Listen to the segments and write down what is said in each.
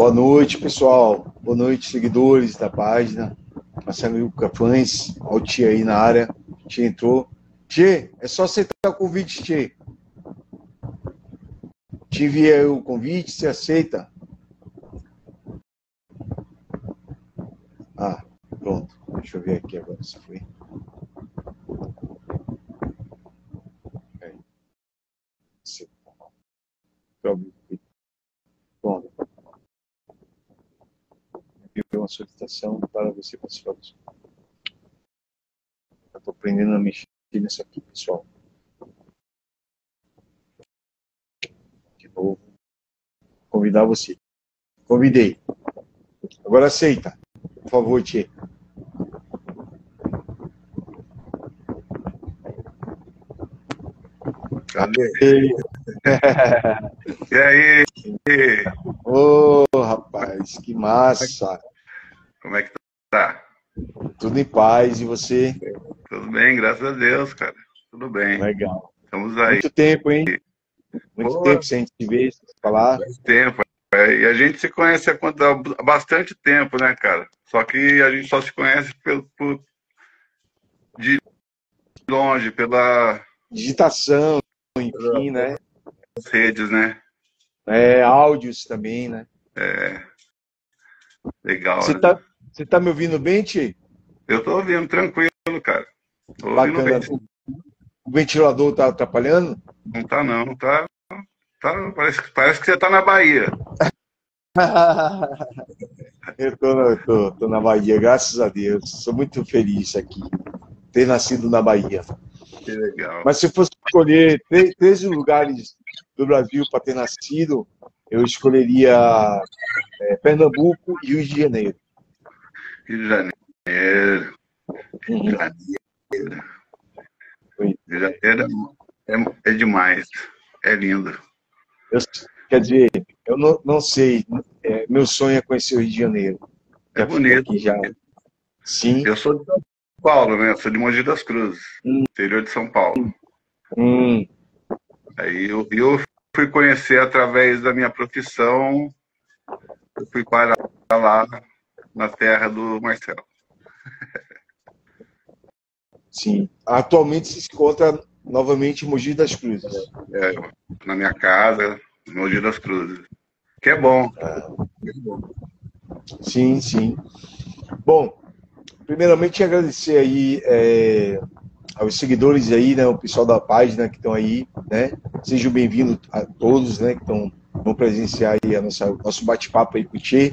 Boa noite, pessoal. Boa noite, seguidores da página. Marcelo Cafães, olha o Tchê aí na área. Tchê entrou. Tchê, é só aceitar o convite, Tchê. Te enviei o convite, você aceita? Ah, pronto. Deixa eu ver aqui agora se foi. Pronto. Enviou uma solicitação para você participar do. Eu estou aprendendo a mexer nisso aqui, pessoal. De novo. Convidar você. Convidei. Agora aceita. Por favor, Tchê. Cadê? E aí? Ô, rapaz, que massa. Como é que tá? Tudo em paz, e você? Tudo bem, graças a Deus, cara. Tudo bem. Legal. Estamos aí. Muito tempo, hein? Muito tempo sem a gente se ver, sem falar. Muito tempo. E a gente se conhece há bastante tempo, né, cara? Só que a gente só se conhece de longe, pela Digitação, enfim, né? redes, né? Áudios também, né? Legal. Você tá me ouvindo bem, Tchê? Eu tô ouvindo tranquilo, cara. Tô ouvindo Bacana. bem. O ventilador tá atrapalhando? Não tá, não. Parece que você tá na Bahia. Eu tô na Bahia, graças a Deus. Sou muito feliz aqui, ter nascido na Bahia. Que legal. Mas se eu fosse escolher 13 lugares do Brasil para ter nascido, eu escolheria Pernambuco e Rio de Janeiro. Rio de Janeiro. Rio de Janeiro. Rio de Janeiro é demais. É lindo. Quer dizer, eu não sei. Meu sonho é conhecer o Rio de Janeiro. É bonito. Aqui já. Sim. Eu sou de São Paulo, né? Eu sou de Mogi das Cruzes, interior de São Paulo. Aí eu fui conhecer através da minha profissão. Eu fui parar lá na terra do Marcelo. Sim. Atualmente se encontra novamente em Mogi das Cruzes. Na minha casa, Mogi das Cruzes. Que é bom. Sim, sim. Bom, primeiramente agradecer aí aos seguidores aí, né, o pessoal da página que estão aí, né? Sejam bem-vindos a todos, né, que vão presenciar aí nosso bate-papo aí com o Tchê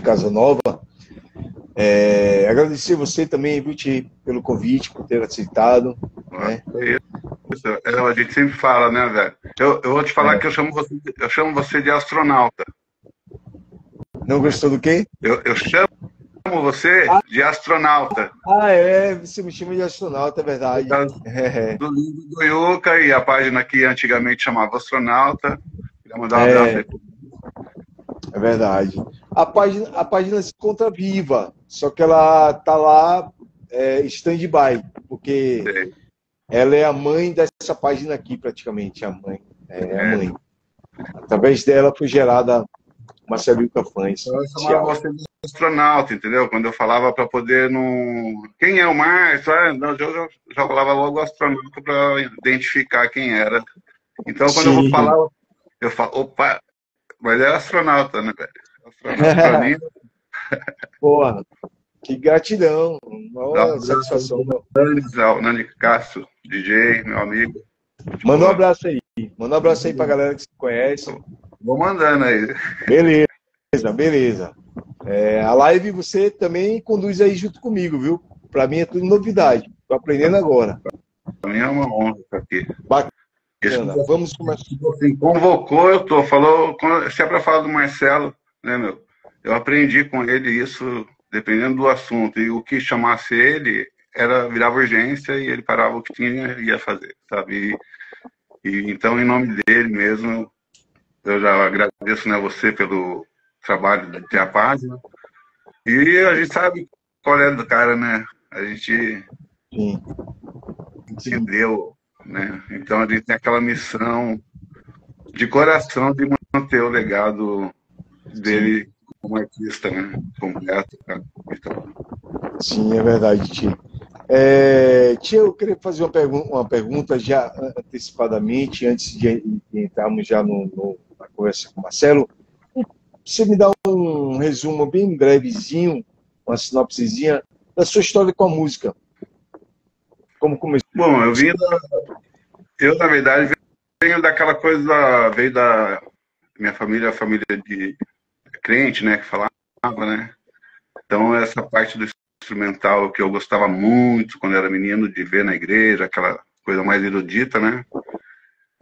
Casanova. Agradecer você também, viu, Tchê, pelo convite, por ter aceitado. Né? A gente sempre fala, né, velho? Eu vou te falar que eu chamo você de astronauta. Não gostou do quê? Eu chamo você de astronauta. Você me chama de astronauta, é verdade. Do livro do Yuka e a página que antigamente chamava Astronauta. Queria mandar um abraço aí. É verdade. A página se encontra viva, só que ela tá lá stand-by, porque ela é a mãe dessa página aqui, praticamente, a mãe. A mãe. Através dela foi gerada Marcelo Cafães. Eu chamava você de astronauta, entendeu? Quando eu falava para poder não... Quem é o Márcio? Eu já falava logo astronauta para identificar quem era. Então, quando eu vou falar, eu falo, opa, mas é astronauta, né, velho? Astronauta para mim. Porra, que gratidão. Uma satisfação. Nani Castro, DJ, meu amigo. Manda um abraço aí. Manda um abraço aí pra galera que você conhece. Vou mandando aí. Beleza. A live você também conduz aí junto comigo, viu? Pra mim é tudo novidade. Tô aprendendo agora. Pra mim é uma honra estar aqui. Bacana. Vamos começar. Assim, convocou, eu tô. Falou, se é pra falar do Marcelo, né, meu? Eu aprendi com ele isso, dependendo do assunto. E o que chamasse ele, virava urgência e ele parava o que tinha e ia fazer, sabe? Então, em nome dele mesmo, eu já agradeço, né, você pelo trabalho de ter a página. E a gente sabe qual é do cara, né? A gente entendeu, né? Então a gente tem aquela missão de coração de manter o legado dele como artista, né? Completo, cara. Então, Sim, é verdade, Tio. Tia, eu queria fazer uma pergunta já antecipadamente, antes de entrarmos já na conversa com o Marcelo. Você me dá um resumo bem brevezinho, uma sinopsezinha da sua história com a música. Como começou? bom, eu na verdade venho daquela coisa, veio da minha família, a família de crente, né, que falava, né? Então essa parte do instrumental que eu gostava muito quando era menino de ver na igreja, aquela coisa mais erudita, né?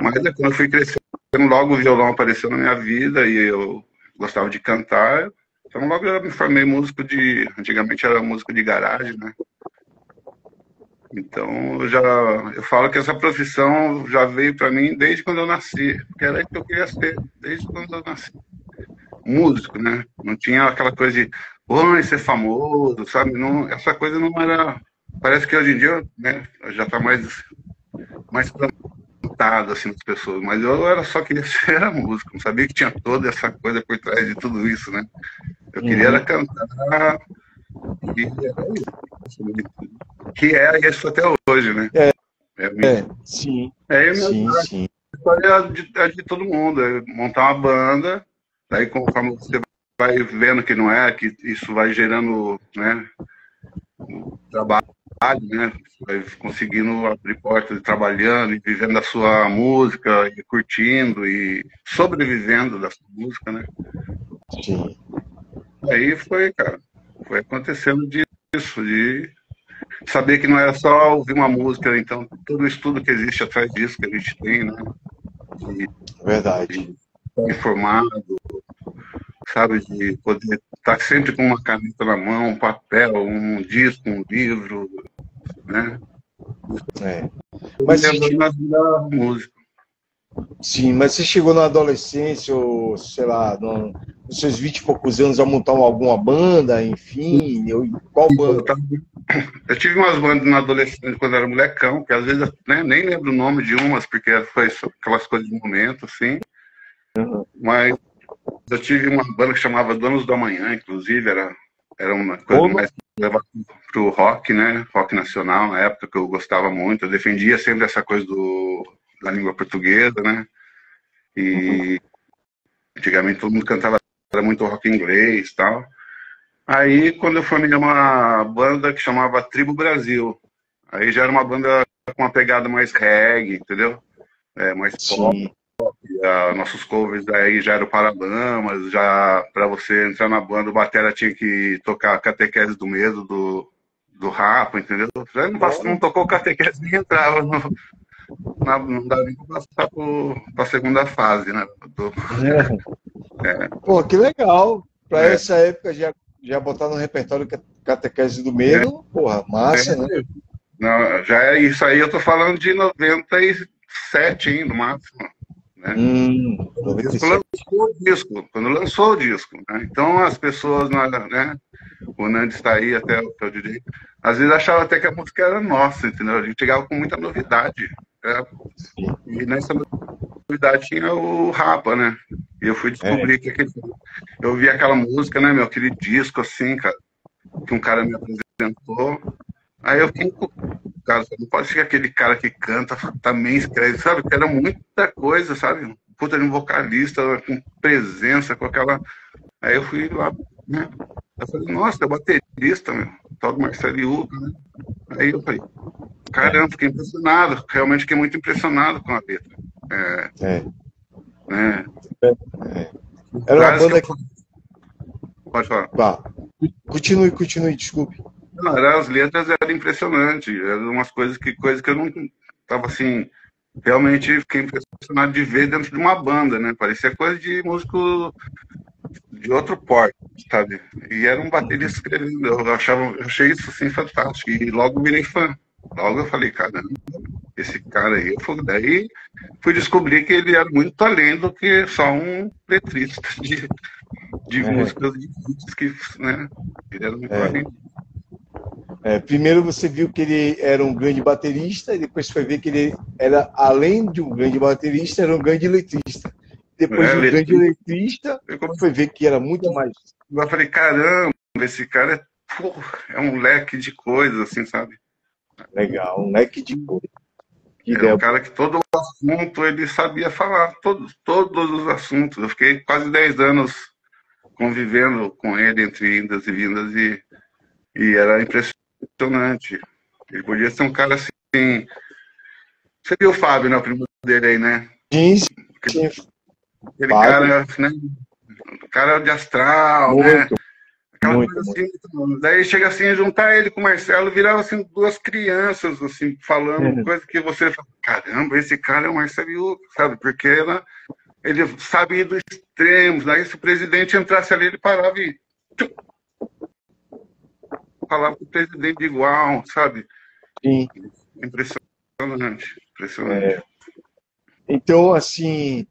Mas quando eu fui crescendo, logo o violão apareceu na minha vida e eu gostava de cantar. Então logo eu me formei músico antigamente era músico de garagem, né? Então eu falo que essa profissão já veio para mim desde quando eu nasci, porque era isso que eu queria ser desde quando eu nasci. Músico, né? Não tinha aquela coisa de ser famoso, sabe? Não, essa coisa não era. Parece que hoje em dia, né, já está mais plantado assim nas pessoas, mas eu era só queria ser era músico, não sabia que tinha toda essa coisa por trás de tudo isso, né? Eu queria era cantar e era isso. Que é isso até hoje, né? Sim, É, sim. a história é de todo mundo, é montar uma banda, daí conforme você vai vendo que não é, que isso vai gerando, né, trabalho, né, você vai conseguindo abrir portas e trabalhando e vivendo da sua música e curtindo e sobrevivendo da sua música, né. Sim. Aí cara, foi acontecendo disso, de saber que não era só ouvir uma música, então todo o estudo que existe atrás disso que a gente tem, né, Verdade. estar informado, sabe, de poder estar sempre com uma caneta na mão, um papel, um disco, um livro, né? Mas Na vida música. sim, mas você chegou na adolescência, ou sei lá, nos seus 20 e poucos anos a montar alguma banda, enfim, qual banda? Eu tive umas bandas na adolescência quando eu era molecão, que às vezes né, nem lembro o nome de umas, porque foi aquelas coisas de momento, assim. Mas eu tive uma banda que chamava Donos do Amanhã, inclusive, era uma coisa mais levada pro rock, né? Rock nacional, na época que eu gostava muito. Eu defendia sempre essa coisa da língua portuguesa, né? E antigamente todo mundo cantava era muito rock inglês e tal. Aí, quando eu formei uma banda que chamava Tribo Brasil, aí já era uma banda com uma pegada mais reggae, entendeu? Mais pop. Nossos covers aí já eram Paralamas, já para você entrar na banda, o batera tinha que tocar Catequese do Medo do Rapa, entendeu? Já não tocou Catequese nem entrava, não dava nem para passar para a segunda fase, né? Pô, que legal! Para essa época já botar no repertório Catequese do Medo, porra, massa, né? Não, já é isso aí, eu tô falando de 97, hein, no máximo. Né? 97. Quando lançou o disco, né? Então as pessoas, né? O Nando está aí até o DJ, às vezes achava até que a música era nossa, entendeu? A gente chegava com muita novidade. E nessa novidade tinha o Rapa, né? E eu fui descobrir que eu vi aquela música, né, meu, aquele disco assim, cara, que um cara me apresentou. Aí eu fiquei cara, não pode ser aquele cara que canta, também escreve, sabe? Que era muita coisa, sabe? Puta de um vocalista, com presença, com aquela. Aí eu fui lá, né? Eu falei, nossa, é baterista, meu, tal do Marcelo Iuca, né? Aí eu falei, caramba, fiquei impressionado, realmente fiquei muito impressionado com a letra. Né? Era uma banda que. Pode falar. Continue, desculpe. Não, as letras eram impressionantes, eram umas coisas que eu não estava assim, realmente fiquei impressionado de ver dentro de uma banda, né? Parecia coisa de músico de outro porte, sabe? E era um baterista escrevendo, eu achei isso assim fantástico e logo virei fã. Logo eu falei, caramba, esse cara aí, daí fui descobrir que ele era muito além do que só um letrista de músicas difíceis que, né? Ele era muito além. Primeiro você viu que ele era um grande baterista, e depois foi ver que ele era, além de um grande baterista, era um grande letrista. depois de um grande eletrista, foi ver que era muito mais. Eu falei, caramba, esse cara é um leque de coisas, assim, sabe? Legal, um leque de coisa. Que Era um cara que todo o assunto ele sabia falar, todos os assuntos. Eu fiquei quase 10 anos convivendo com ele entre indas e vindas e era impressionante. Ele podia ser um cara assim. Você viu o Fábio, né? O primo dele aí, né? Sim, sim. Aquele cara, né? O cara de astral, muito, né? Aquela muito, coisa assim. Daí chega assim, juntar ele com o Marcelo, virava assim duas crianças, assim, falando coisa que você fala, caramba, esse cara é o Marcelo, sabe? Porque ele sabe ir dos extremos. Daí se o presidente entrasse ali, ele parava e falava com o presidente igual, sabe? Sim. Impressionante, impressionante. Então, assim,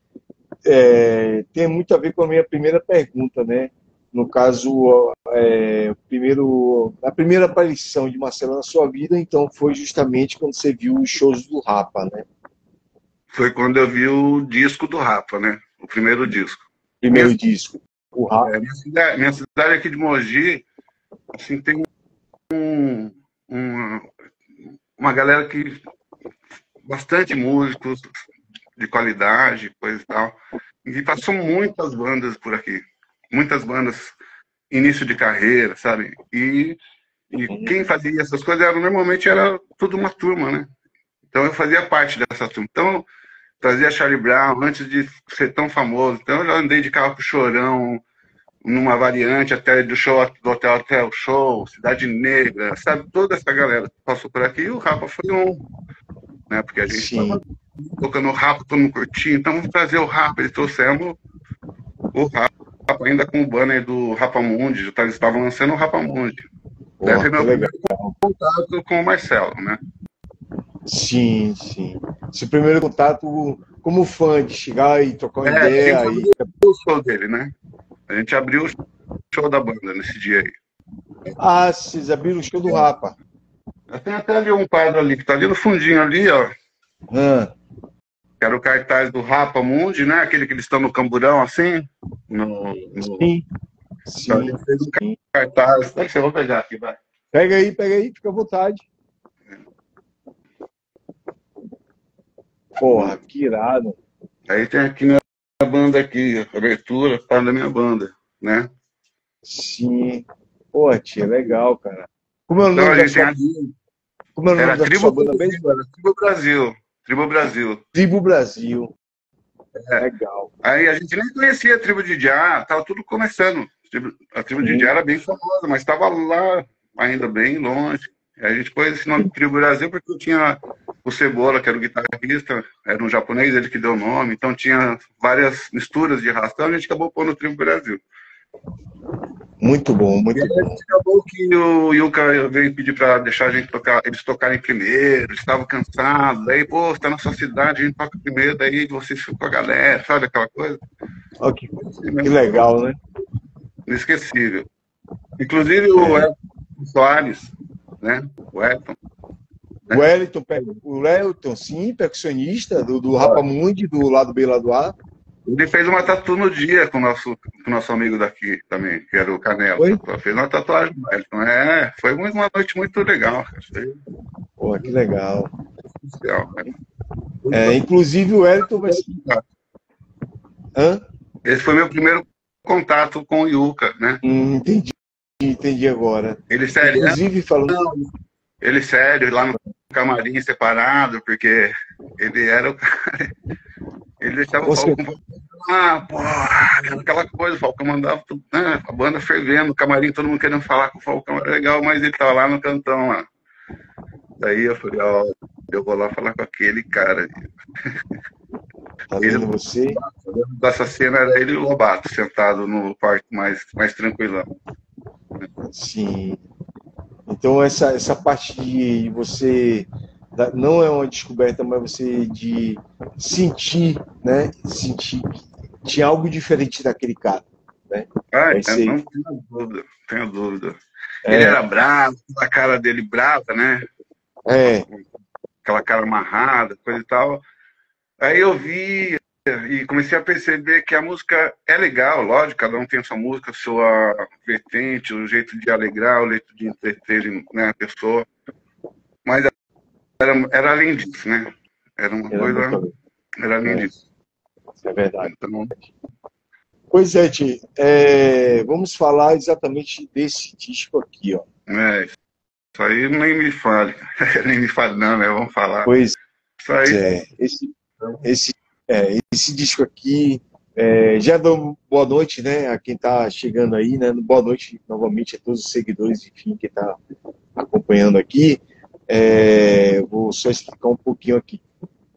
tem muito a ver com a minha primeira pergunta, né? No caso, a primeira aparição de Marcelo na sua vida, então, foi justamente quando você viu os shows do Rapa, né? Foi quando eu vi o disco do Rapa, né? O primeiro disco. Primeiro disco. O Rapa. Minha cidade aqui de Mogi, assim, tem uma galera que... Bastante músicos de qualidade, coisa e tal. E passou muitas bandas por aqui. Muitas bandas, início de carreira, sabe? E quem fazia essas coisas normalmente era tudo uma turma, né? Então eu fazia parte dessa turma. Então, trazia Charlie Brown antes de ser tão famoso. Então eu já andei de carro com o Chorão, numa variante até do show do Hotel até o Show, Cidade Negra, sabe? Toda essa galera passou por aqui e o Rapa foi né? Porque a gente estava tocando o Rapa, todo mundo curtindo, então vamos trazer o Rapa. Eles trouxemos o Rapa ainda com o banner do Rapa Mundi, eles estavam lançando o Rapa Mundi. Deve ser meu primeiro contato com o Marcelo, né? Sim, sim. Seu primeiro contato como fã, de chegar e trocar uma ideia. A gente abriu o show dele, né? A gente abriu o show da banda nesse dia aí. Ah, vocês abriram o show do Rapa. Tem até ali um quadro ali, que tá ali no fundinho ali, ó. Que era o cartaz do Rapa Mundi, né? Aquele que eles estão no camburão, assim. Sim. Então, a gente fez um cartaz. Deixa eu vou pegar aqui, vai. Pega aí, fica à vontade. Porra, que irado. Aí tem aqui minha banda aqui, abertura, tá da minha banda, né? Sim. Pô, tia, legal, cara. Como é o então, nome a gente Como é o nome da sua banda mesmo? Era Tribo Brasil. Tribo Brasil. Tribo Brasil. Legal. Aí a gente nem conhecia a Tribo de Já, tava tudo começando. A Tribo de Já era bem famosa, mas estava lá ainda bem longe. A gente pôs esse nome Tribo Brasil porque eu tinha o Cebola, que era o guitarrista, era um japonês, ele que deu o nome, então tinha várias misturas de raça, então a gente acabou pondo o Tribo Brasil. Muito bom, muito bom. E acabou que o Yuka veio pedir para deixar a gente tocar, eles tocarem primeiro, eles estavam cansados, aí, pô, você tá na sua cidade, a gente toca primeiro, daí vocês ficam com a galera, sabe aquela coisa? Oh, que legal, né? Inesquecível. Inclusive o Elton Soares, né? O Elton. Né? O Elton, sim, percussionista do Rapa Mundi, do lado B e lado A. Ele fez uma tatu no dia com o nosso amigo daqui também, que era o Canelo. Fez uma tatuagem do Elton. Foi uma noite muito legal. Pô, que legal. Especial, né? Inclusive o Elton vai ser... Esse foi meu primeiro contato com o Yuka, né? Entendi agora. Ele sério. Inclusive falando... Ele sério, lá no camarim separado, porque ele era o cara... Ele deixava o Falcão aquela coisa, o Falcão mandava tudo, né? A banda fervendo, o camarim, todo mundo querendo falar com o Falcão, era legal, mas ele tava lá no cantão lá. Daí eu falei, eu vou lá falar com aquele cara. Tá vendo você? Dessa cena era ele e o Lobato, sentado no quarto mais tranquilão. Sim. Então essa parte de você não é uma descoberta, mas você de sentir, né? Sentir que tinha algo diferente daquele cara, né? Não tenho dúvida. Ele era bravo, a cara dele brava, né? Aquela cara amarrada, coisa e tal. Aí eu vi e comecei a perceber que a música é legal, lógico, cada um tem sua música, sua vertente, o jeito de alegrar, o jeito de entreter, né, a pessoa. Mas era além disso, né? Era uma coisa... Era além disso. É verdade. Então, pois é, Ti, vamos falar exatamente desse disco aqui, ó. Isso aí nem me fale. Nem me fale não, né? Vamos falar. Pois Isso aí... é, esse disco aqui, já dou boa noite, né, a quem está chegando aí, né, boa noite novamente a todos os seguidores, enfim, que está acompanhando aqui. Vou só explicar um pouquinho aqui.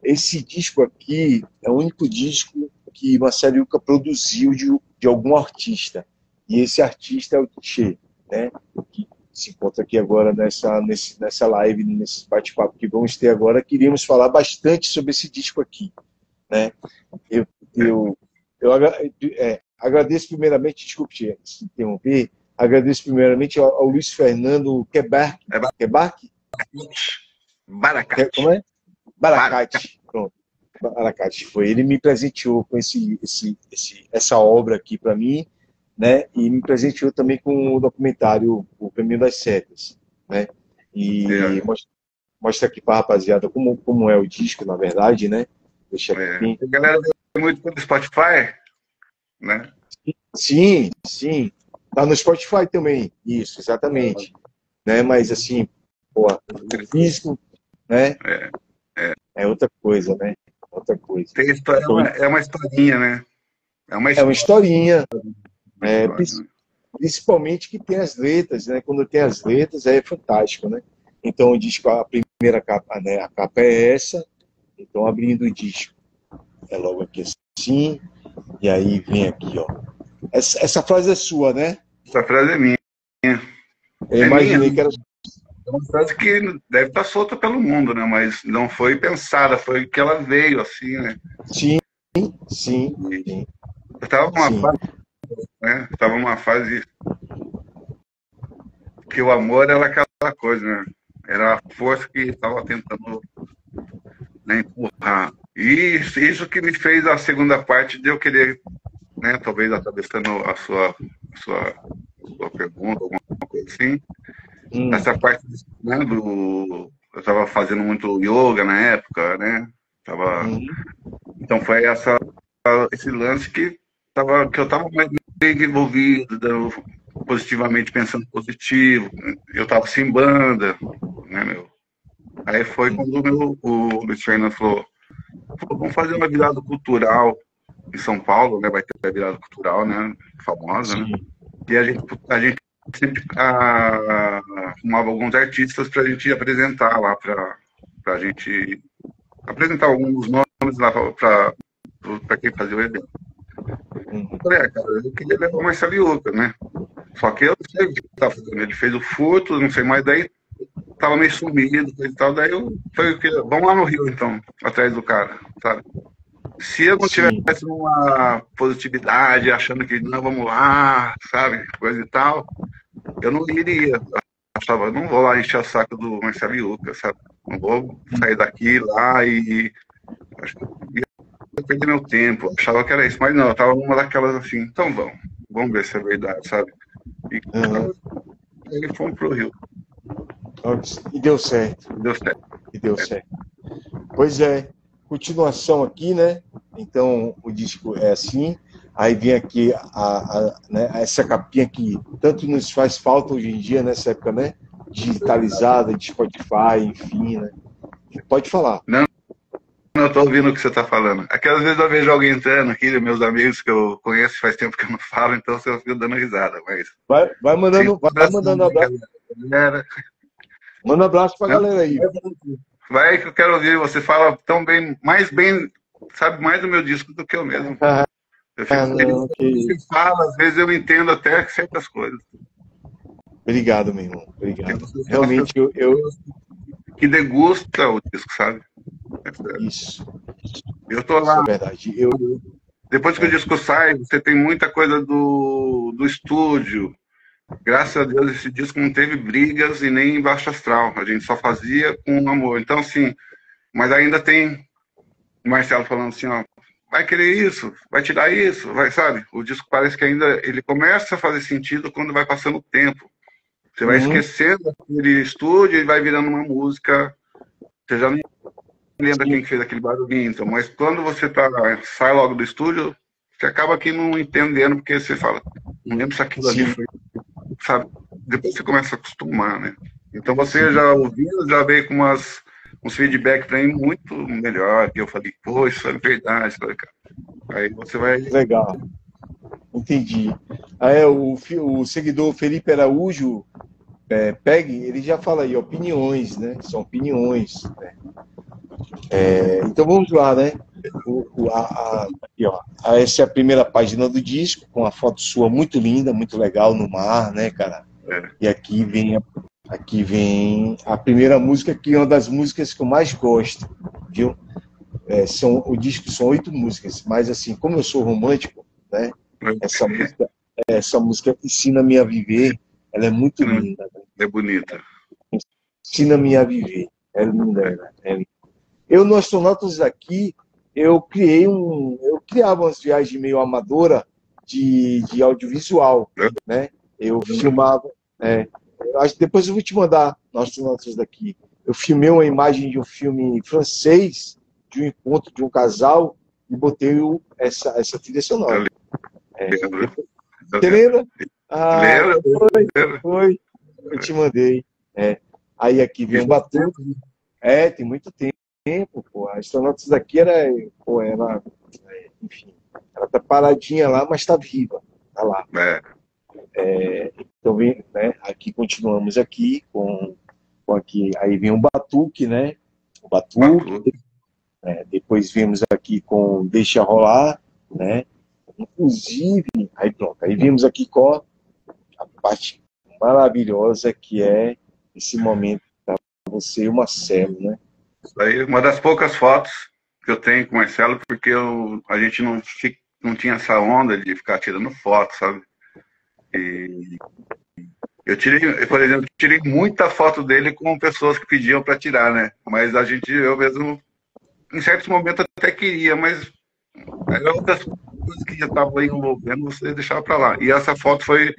Esse disco aqui é o único disco que Marcelo Yuca produziu de algum artista, e esse artista é o Tchê, né, que se encontra aqui agora nessa live, nesse bate-papo que vamos ter agora. Queríamos falar bastante sobre esse disco aqui, né? Eu agradeço primeiramente, desculpe se interromper, agradeço primeiramente ao Luiz Fernando Quebec, Baracate. como é? Baracate, pronto. Baracate foi. Ele me presenteou com essa obra aqui para mim, né? E me presenteou também com o documentário O Caminho das Setas, né? E mostra aqui para a rapaziada como é o disco, na verdade, né? Deixa aqui. A galera vê muito pelo Spotify, né? Sim. Tá no Spotify também, isso, exatamente. Né? Mas assim, pô, o físico, né? É outra coisa, né? Outra coisa. Tem história, é uma historinha, né? É uma historinha. Principalmente que tem as letras, né? Quando tem as letras é fantástico, né? Então o disco, a primeira capa, né? A capa é essa. Então abrindo o disco é logo aqui assim, e aí vem aqui, ó. Essa frase é sua, né? Essa frase é minha. Eu imaginei que era. É uma frase que deve estar solta pelo mundo, né? Mas não foi pensada, foi que ela veio assim, né? Sim. Eu estava numa fase, né? Estava numa fase que o amor era aquela coisa, né? Era a força que estava tentando, né, empurrar. E isso que me fez a segunda parte de eu querer, né? Talvez atravessando a sua pergunta, alguma coisa assim. Essa parte, né, eu estava fazendo muito yoga na época, né? Então foi esse lance que eu estava mais envolvido, positivamente pensando positivo. Eu estava sem banda, né, meu? Aí foi quando o Luiz Fernando falou, vamos fazer uma virada cultural em São Paulo, né? Vai ter a virada cultural, né? Famosa, né? E a gente sempre arrumava alguns artistas para a gente apresentar lá, para a gente apresentar alguns nomes lá para quem fazia o evento. Eu falei, cara, eu queria levar o Marcelo Yuca, né? Só que eu não sei o que ele estava fazendo. Ele fez o furto, não sei mais, daí tava meio sumido e tal. Daí eu falei, vamos lá no Rio, então, atrás do cara, sabe? Se eu não tivesse uma positividade, achando que não, vamos lá, sabe, coisa e tal, eu não iria. Eu achava, não vou lá encher o saco do Marcelo Yuca, sabe? Não vou sair daqui lá e acho que ia perder meu tempo. Eu achava que era isso, mas não, eu tava numa daquelas assim, então vamos ver se é verdade, sabe? E aí fomos pro Rio. E deu certo. Deu certo. Pois é. Continuação aqui, né? Então o disco é assim. Aí vem aqui né, essa capinha que tanto nos faz falta hoje em dia, nessa época, né? Digitalizada, de Spotify, enfim, né? Pode falar. Não, eu tô ouvindo o que você tá falando. É que às vezes eu vejo alguém entrando aqui, meus amigos que eu conheço faz tempo que eu não falo, então eu fico dando risada, mas... Vai mandando abraço. Manda um abraço pra galera aí. Vai que eu quero ouvir, você fala tão bem, sabe mais do meu disco do que eu mesmo. Eu fico feliz. Você fala, às vezes eu entendo até certas coisas. Obrigado, meu irmão. Obrigado. Realmente eu... Que degusta o disco, sabe? Isso. Eu tô lá. Isso é verdade. Depois que o disco sai, você tem muita coisa do estúdio. Graças a Deus, esse disco não teve brigas e nem baixo astral. A gente só fazia com amor. Então, assim, mas ainda tem o Marcelo falando assim, ó, vai querer isso, vai tirar isso, vai, sabe? O disco parece que ainda ele começa a fazer sentido quando vai passando o tempo. Você vai Uhum. esquecendo aquele estúdio e vai virando uma música. Você já não lembra Sim, quem fez aquele barulhinho, então, mas quando você sai logo do estúdio, você acaba aqui não entendendo, porque você fala, não lembro se aquilo ali sim, foi, sabe? Depois você começa a acostumar, né? Então você sim. já ouvindo, já veio com uns feedback para mim muito melhor, que eu falei, pô, isso é verdade, sabe, cara? Aí você vai. Legal, entendi. O seguidor Felipe Araújo, Peg, ele já fala aí, opiniões, né? São opiniões, né? Então vamos lá, né? Aqui, ó. Essa é a primeira página do disco, com a foto sua muito linda, muito legal no mar, né, cara? É, E aqui vem a primeira música, que é uma das músicas que eu mais gosto, viu? O disco são 8 músicas, mas assim, como eu sou romântico, né? Essa música, essa música Ensina-me a Viver, ela é muito linda, né? é bonita. Ensina-me a Viver, é linda, É. ela, é linda. Eu, no Astronautas aqui, eu criava umas viagens meio amadora de audiovisual, né? Eu filmava, eu acho que depois eu vou te mandar no Astronautas daqui. Eu filmei uma imagem de um filme francês, de um encontro de um casal, e botei essa trilha Eu sonora. lembro. Eu Você lembro. lembra? Ah, Lembro, lembro. foi, eu te mandei. Aí aqui vem E um faz batuque. tempo, Tem muito tempo, pô. A Astronautas daqui pô, enfim, ela tá paradinha lá, mas tá viva, tá lá. né? Então, né, aqui continuamos aqui com aqui, aí vem um batuque, né? O batuque, Batuta. depois vimos aqui com Deixa Rolar, né? Inclusive, aí pronto, aí vimos aqui com a parte maravilhosa que é esse momento para você e o Marcelo, né? Isso aí é uma das poucas fotos que eu tenho com o Marcelo, porque a gente não tinha essa onda de ficar tirando foto, sabe? E eu tirei, por exemplo, tirei muita foto dele com pessoas que pediam para tirar, né? Mas eu mesmo, em certos momentos até queria, mas eram outras coisas que já estavam envolvendo, você deixava para lá. E essa foto foi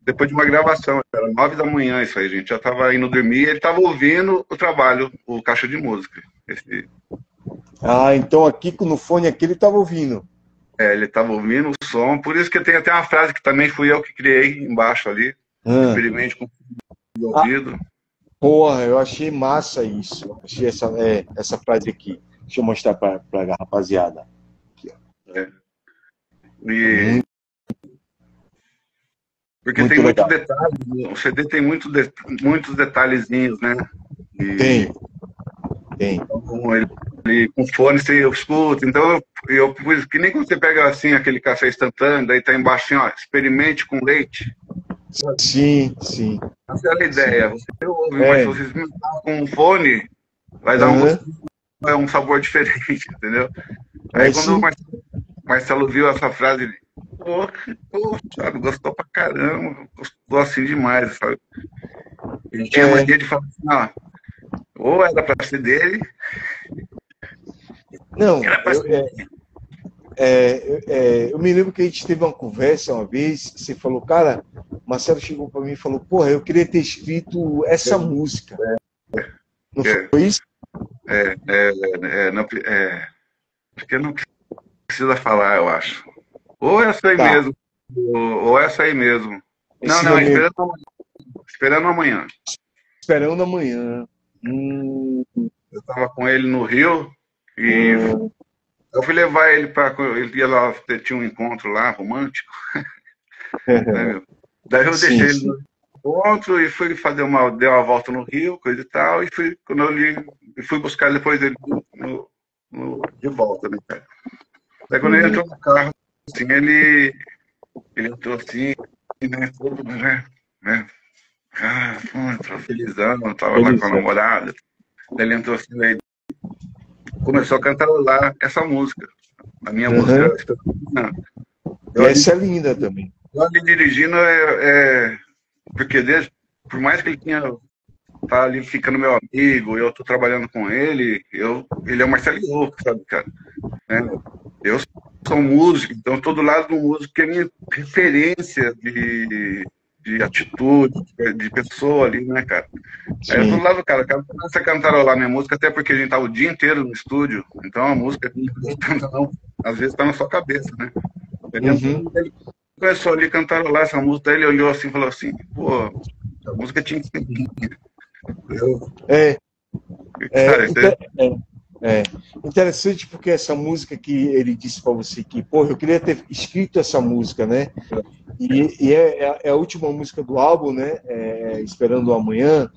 depois de uma gravação, era 9 da manhã isso aí, gente. Já estava indo dormir, ele estava ouvindo o trabalho, o caixa de música. Então aqui no fone aqui ele estava ouvindo. Ele estava ouvindo o som, por isso que tem até uma frase que também fui eu que criei embaixo ali. Ah, Experimente com o ah, ouvido. porra, eu achei massa isso. Achei essa frase aqui. Deixa eu mostrar para a rapaziada. Aqui, ó. É. Muito, Porque tem muito muitos legal. detalhes, o CD tem muitos detalhezinhos, né? E Tem. então, ele com fone você escuta. Então, eu pus que nem quando você pega assim aquele café instantâneo, daí tá embaixo assim, ó, experimente com leite. Sim, sim. Essa é a Sim. ideia. Você ouve, mas se você experimentar com um fone, vai dar um sabor diferente, entendeu? Aí quando o Sim. Marcelo viu essa frase, ele, pô, sabe, gostou pra caramba, gostou assim demais, sabe? Ele tinha mania de falar assim, ou era pra ser dele, Não, era pra ser dele. eu me lembro que a gente teve uma conversa uma vez, que você falou, cara, Marcelo chegou para mim e falou, porra, eu queria ter escrito essa música. Não foi isso? Porque não precisa falar, eu acho. Ou essa aí Tá. mesmo, ou essa aí mesmo. Não, Ensina-me esperando amanhã. esperando amanhã. Eu tava com ele no Rio e eu fui levar ele para. Ele ia lá, tinha um encontro lá, romântico. Né, meu? Daí eu Sim, deixei ele sim. no encontro e fui dei uma volta no Rio, coisa e tal, e quando eu fui buscar depois ele de volta, né, cara? Daí quando ele entrou no carro, assim, ele entrou assim, né, todo, né, entrou felizão, tava lá com a Feliz, namorada. Daí ele entrou assim, daí começou a cantarolar essa música, a minha música. E essa é linda também. Eu ali dirigindo, porque por mais que ele tinha tá ali ficando meu amigo, eu tô trabalhando com ele, ele é o Marcelo Yoko, sabe, cara? Né? Eu sou músico, então eu tô do lado do músico que é minha referência de atitude, de pessoa ali, né, cara? Aí eu tô do Sim. lado do cara, o cara começa a cantarolar minha música, até porque a gente tava o dia inteiro no estúdio, então a música, não, às vezes tá na sua cabeça, né? Ele entrou, Uhum. ele começou ali a cantarolar essa música, aí ele olhou assim e falou assim, pô, a música tinha que ser minha. É, Cara, é, isso é... é interessante porque essa música que ele disse para você que, pô, eu queria ter escrito essa música, né? E é a última música do álbum, né? Esperando o Amanhã.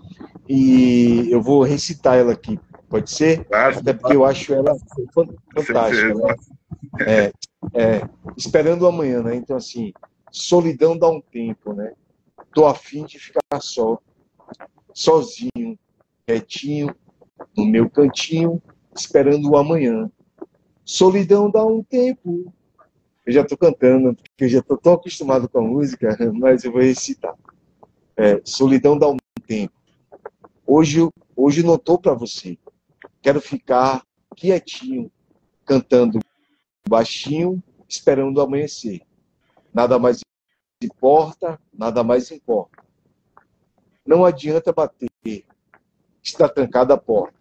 E eu vou recitar ela aqui, pode ser? Claro, Até porque eu acho ela fantástica, né? É, Esperando o Amanhã, né? Então, assim, solidão dá um tempo, né? Tô a fim de ficar só, sozinho, quietinho, no meu cantinho, esperando o amanhã. Solidão dá um tempo. Eu já estou cantando, porque eu já estou tão acostumado com a música, mas eu vou recitar. Solidão dá um tempo. Hoje não estou para você. Quero ficar quietinho, cantando baixinho, esperando o amanhecer. Nada mais importa, nada mais importa. Não adianta bater, está trancada a porta.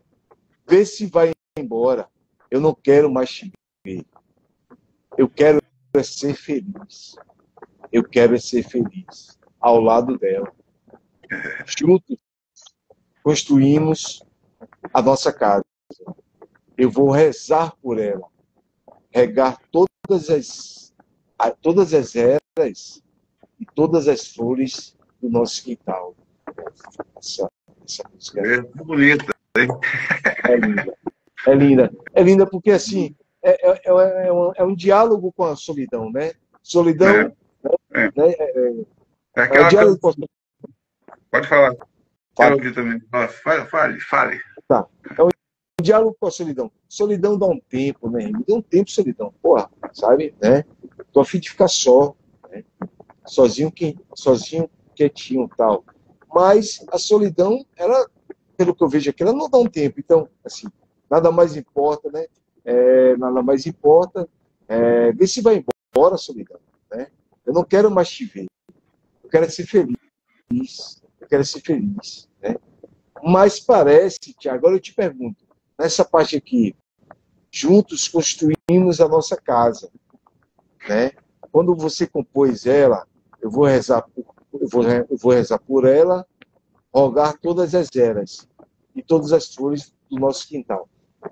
Vê se vai embora. Eu não quero mais te ver. Eu quero é ser feliz. Eu quero é ser feliz. Ao lado dela. Juntos construímos a nossa casa. Eu vou rezar por ela. Regar todas as eras e todas as flores do nosso quintal. Essa música É bonita, hein? é linda. É linda. É linda porque, assim, é um diálogo com a solidão, né? É, Solidão, é. né? É É um aquela coisa. diálogo com a solidão. Pode falar. Quero Fale, ouvir também. Nossa, fale. tá. É um diálogo com a solidão. Solidão dá um tempo, né? Me dá um tempo, solidão. Porra, sabe? Né? Tô a fim de ficar só, né? Sozinho, quietinho e tal. Mas a solidão, ela, pelo que eu vejo aqui, ela não dá um tempo. Então, assim, nada mais importa, né? Nada mais importa. Ver se vai embora a solidão, né? Eu não quero mais te ver. Eu quero ser feliz. Eu quero ser feliz, né? Mas parece que, agora eu te pergunto, nessa parte aqui, juntos construímos a nossa casa, né? Quando você compôs ela, eu vou rezar por ela, rogar todas as eras e todas as flores do nosso quintal.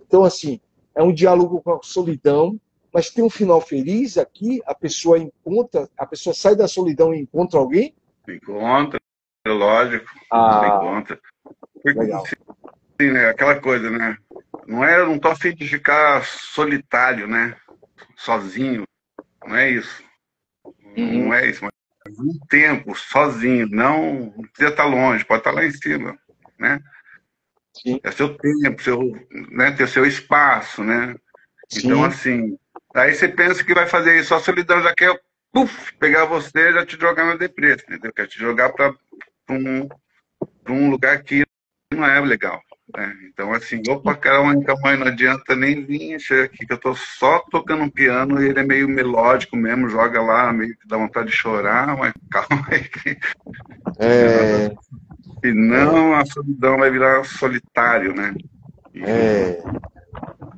Então, assim, é um diálogo com a solidão, mas tem um final feliz aqui, a pessoa sai da solidão e encontra alguém. Encontra, é lógico, Ah, encontra. Porque, legal. assim, né, aquela coisa, né? Não tô afim de ficar solitário, né? Sozinho. Não é isso. Uhum, Não é isso. Mas um tempo, sozinho. Não precisa estar longe, pode estar lá em cima, né? sim, É seu tempo, né? Ter seu espaço, né? Então, sim, assim, aí você pensa que vai fazer isso, a solidão já quer, puf, pegar você e já te jogar na depressa, entendeu? Quer te jogar para um lugar que não é legal. Né? Então, assim, opa, calma, então, mãe, não adianta nem vir encher aqui, que eu tô só tocando um piano e ele é meio melódico mesmo, joga lá, meio que dá vontade de chorar, mas calma aí, é, senão a solidão vai virar solitário, né? E, é,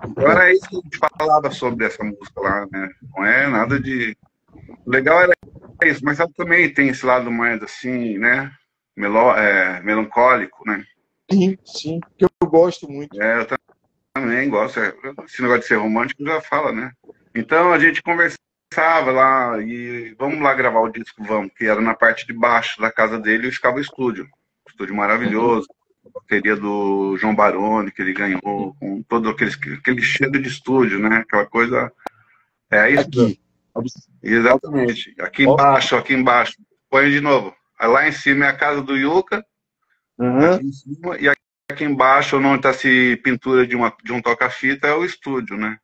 então era isso que a gente falava sobre essa música lá, né? Não é nada de... O legal era isso, mas ela também tem esse lado mais assim, né? Melancólico, né? sim, sim, que eu gosto muito. Eu também gosto. Esse negócio de ser romântico já fala, né? Então a gente conversava lá e vamos lá gravar o disco, vamos, que era na parte de baixo da casa dele e ficava o estúdio. Estúdio Uhum. maravilhoso. Bateria do João Baroni, que ele ganhou, com todo aquele cheiro de estúdio, né? Aquela coisa. É isso. Aqui. Exatamente. Ó, Aqui embaixo. Põe de novo. Aí lá em cima é a casa do Yuka, uhum, aqui em cima, e aqui embaixo, onde está se pintura de um toca-fita, é o estúdio, né?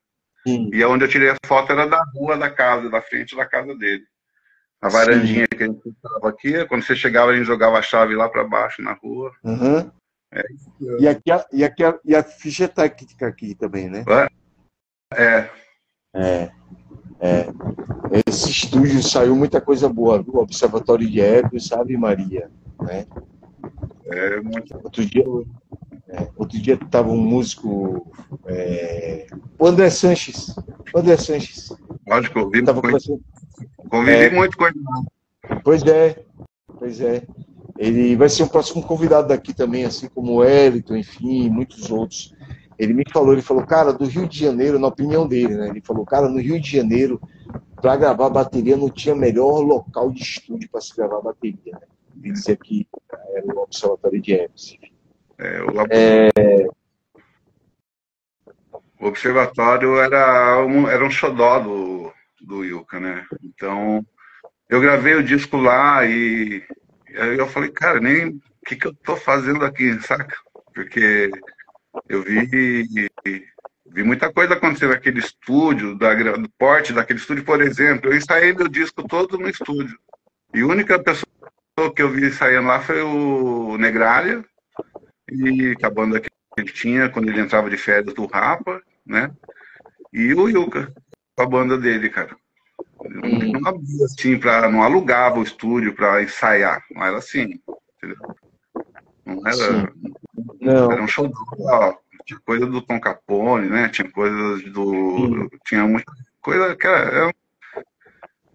sim, E onde eu tirei a foto era da rua da casa, da frente da casa dele. A sim, varandinha que a gente estava aqui, quando você chegava, a gente jogava a chave lá para baixo na rua. uhum. É, E a ficha técnica aqui também, né? é, É, é. Esse estúdio saiu muita coisa boa, viu? Observatório de Ecos, sabe, Maria? Né? muito. Outro dia, outro dia tava um músico, o André Sanches. O André Sanches. Lógico, eu Tava conversando. convivi muito com ele. Pois é, pois é. Ele vai ser o próximo convidado daqui também, assim como o Wellington, enfim, muitos outros. Ele falou, cara, do Rio de Janeiro, na opinião dele, né? Ele falou, cara, no Rio de Janeiro, para gravar bateria não tinha melhor local de estúdio para se gravar bateria, né? Ele dizia que era o Observatório de Hermes. O observatório era um xodó do Ilka, né? Então, eu gravei o disco lá e aí eu falei, cara, nem o que eu tô fazendo aqui, saca? Porque eu vi muita coisa acontecer naquele estúdio, do porte daquele estúdio, por exemplo. Eu ensaiei meu disco todo no estúdio. E a única pessoa que eu vi ensaiando lá foi o Negralha, e com a banda que ele tinha quando ele entrava de férias do Rapa, né? E o Ilka, com a banda dele, cara. Não abria assim, não alugava o estúdio para ensaiar. Não era assim, entendeu? Não era. Não. Era um show. Tinha coisa do Tom Capone, né? Tinha coisas do. Tinha muita coisa que era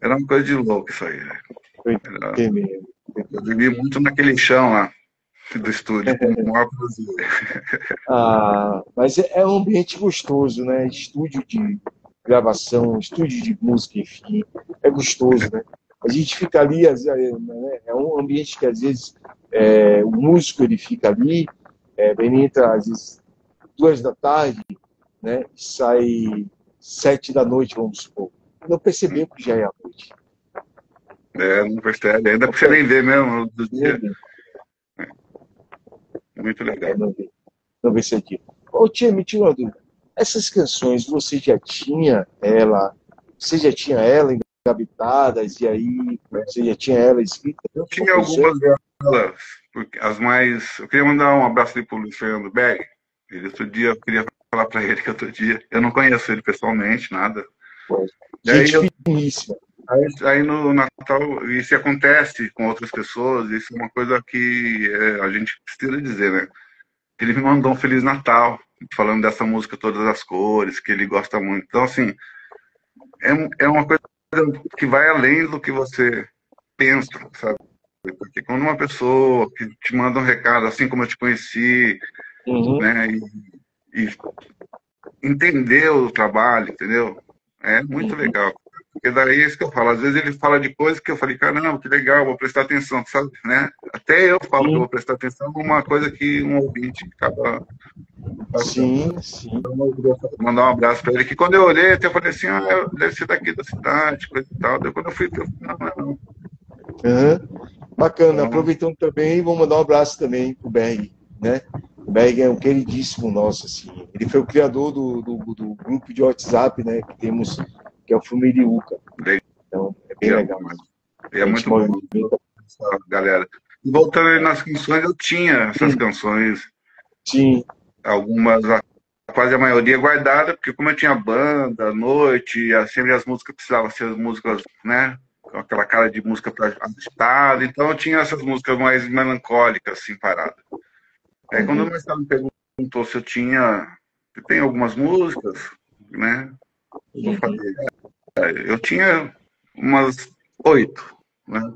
uma coisa de louco isso aí. Eu vivi muito naquele chão lá do estúdio, com o maior prazer. Mas é um ambiente gostoso, né? Estúdio de gravação, estúdio de música, enfim, é gostoso, né? A gente fica ali, né? É um ambiente que às vezes o músico ele fica ali, ele entra às vezes 2 da tarde, né? E sai 7 da noite, vamos supor. Não percebeu que já é a noite. Não percebe, ainda pra você nem ver mesmo do dia. Muito legal. Não vê se aqui. Ô, tia, me tira uma dúvida. Essas canções, você já tinha ela engabitadas, e aí você já tinha ela escrita? Eu tinha algumas delas, porque as mais. Eu queria mandar um abraço ali pro Luiz Fernando Berg. Ele outro dia, eu queria falar para ele que outro dia. Eu não conheço ele pessoalmente, nada. Gente finíssima. Aí no Natal, isso acontece com outras pessoas, isso é uma coisa que a gente precisa dizer, né? Ele me mandou um Feliz Natal, falando dessa música Todas as Cores, que ele gosta muito. Então, assim, é uma coisa que vai além do que você pensa, sabe? Porque quando uma pessoa que te manda um recado, assim como eu te conheci, né, e entender o trabalho, entendeu? É muito legal. Porque daí é isso que eu falo. Às vezes ele fala de coisas que eu falei, caramba, que legal, vou prestar atenção, sabe? Né? Até eu falo que eu vou prestar atenção numa coisa que um ouvinte acaba. Sim. Mandar um abraço para ele, que quando eu olhei, até falei assim, deve ser daqui da cidade, coisa e tal. Daí quando eu fui, eu falei, não. Bacana. Aproveitando também, vou mandar um abraço também pro Berg, né? O Berg é um queridíssimo nosso, assim. Ele foi o criador do grupo de WhatsApp, né? Que temos, que é o Fumiriuca. Então, é bem legal. É muito bom, galera. E voltando aí nas canções, eu tinha essas canções. Sim. Algumas, quase a maioria guardada, porque como eu tinha banda, noite, sempre as músicas precisavam ser músicas, né? Com aquela cara de música agitada, então eu tinha essas músicas mais melancólicas, assim, paradas. Aí quando o Marcelo me perguntou se eu tem algumas músicas, né? Eu falei, eu tinha umas 8, né?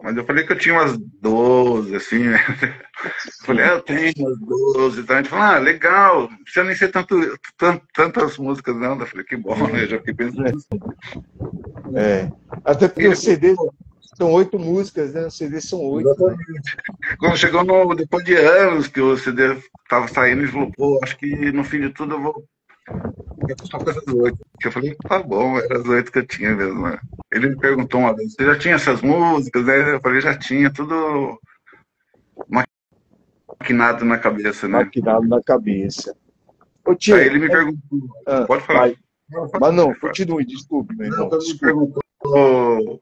Mas eu falei que eu tinha umas 12, assim, né? Eu falei, eu tenho umas 12. Então a gente falou, legal, não precisa nem ser tantas músicas, não. Eu falei, que bom, né? Eu já fiquei pensando. Até porque o CD são 8 músicas, né? O CD são 8. Exatamente. Né? Quando chegou depois de anos que o CD estava saindo, ele falou, pô, acho que no fim de tudo eu vou. Só com essas 8. Eu falei, tá bom, eram as 8 que eu tinha mesmo, né? Ele me perguntou uma vez, você já tinha essas músicas? Né? Eu falei, já tinha, tudo maquinado na cabeça, né? Maquinado na cabeça. Ô, tia, aí ele me perguntou, pode falar. Mas não, continue, desculpe, meu irmão. Ele me perguntou,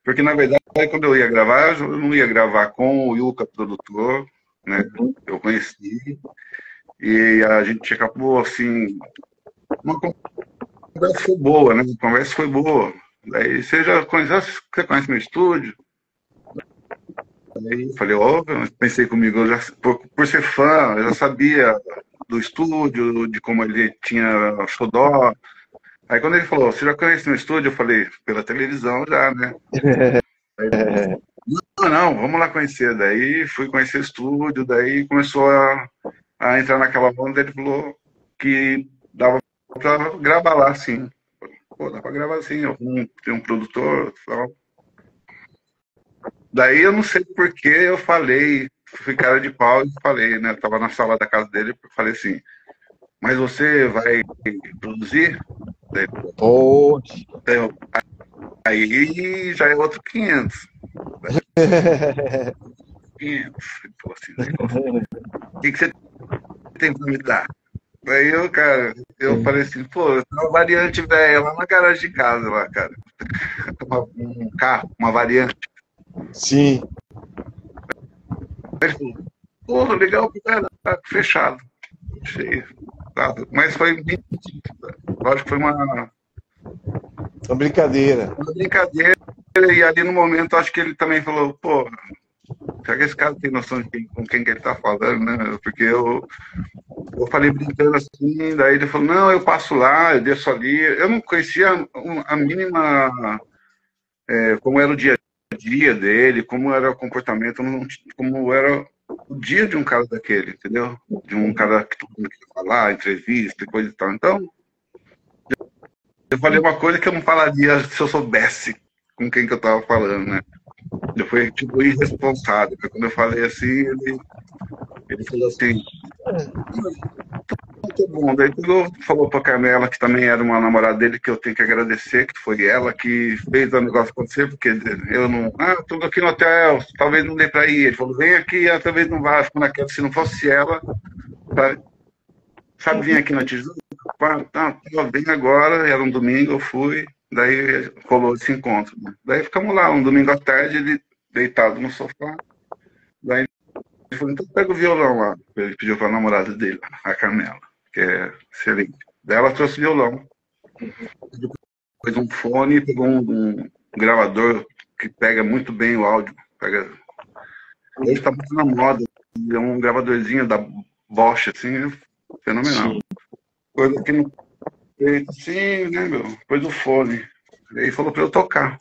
porque na verdade, quando eu ia gravar, eu não ia gravar com o Ilka, produtor, né? Eu conheci e a gente acabou, assim, uma conversa foi boa, né? A conversa foi boa. Daí você conhece meu estúdio? Aí eu falei, óbvio, pensei comigo, por ser fã, eu já sabia do estúdio, de como ele tinha xodó. Aí quando ele falou, você já conhece meu estúdio? Eu falei, pela televisão já, né? Aí, não, vamos lá conhecer. Daí fui conhecer o estúdio, daí começou a entrar naquela onda, ele falou que dava pra gravar lá, sim. Pô, dá pra gravar sim, tem um produtor, tal. Daí eu não sei por que eu falei, fui cara de pau e falei, né? Eu tava na sala da casa dele, falei assim, mas você vai produzir? Daí, Poxa. aí já é outro 500. Daí, 500. Ele falou assim, daí, o que você tem pra me dar? Daí eu, cara, eu falei assim, pô, eu tenho uma variante velha lá na garagem de casa, lá, cara. Um carro, uma variante. Sim. Ele falou, porra, legal, cara, tá fechado. Cheio. Tá, mas foi mentira. Lógico que foi Uma brincadeira. uma brincadeira, e ali no momento acho que ele também falou, pô, será que esse cara tem noção de com quem que ele tá falando, né? Porque eu falei brincando assim, daí ele falou, não, eu passo lá, eu desço ali. Eu não conhecia a mínima, como era o dia a dia dele, como era o comportamento, como era o dia de um cara daquele, entendeu? De um cara que todo mundo queria falar, entrevista e coisa e tal. Então, eu falei uma coisa que eu não falaria se eu soubesse com quem que eu tava falando, né? Eu fui, tipo, irresponsável. Porque quando eu falei assim, ele falou assim, muito bom. Daí pegou, falou pra Carmela, que também era uma namorada dele, que eu tenho que agradecer, que foi ela que fez o negócio acontecer, porque eu não. Ah, tô aqui no hotel, talvez não dê pra ir. Ele falou, vem aqui, talvez não vá. Ficou naquela, se não fosse ela, sabe, vir aqui na Tijuca? Tá, vem agora, era um domingo, eu fui. Daí rolou esse encontro. Né? Daí ficamos lá, um domingo à tarde, ele deitado no sofá. Daí ele falou, então pega o violão lá. Ele pediu pra namorada dele, a Carmela, que é excelente. Daí ela trouxe violão. Depois um fone, pegou um gravador que pega muito bem o áudio. Hoje está muito na moda. É um gravadorzinho da Bosch, assim, fenomenal. Sim. Coisa que não feito assim, né, meu? Depois do fone. Aí falou pra eu tocar.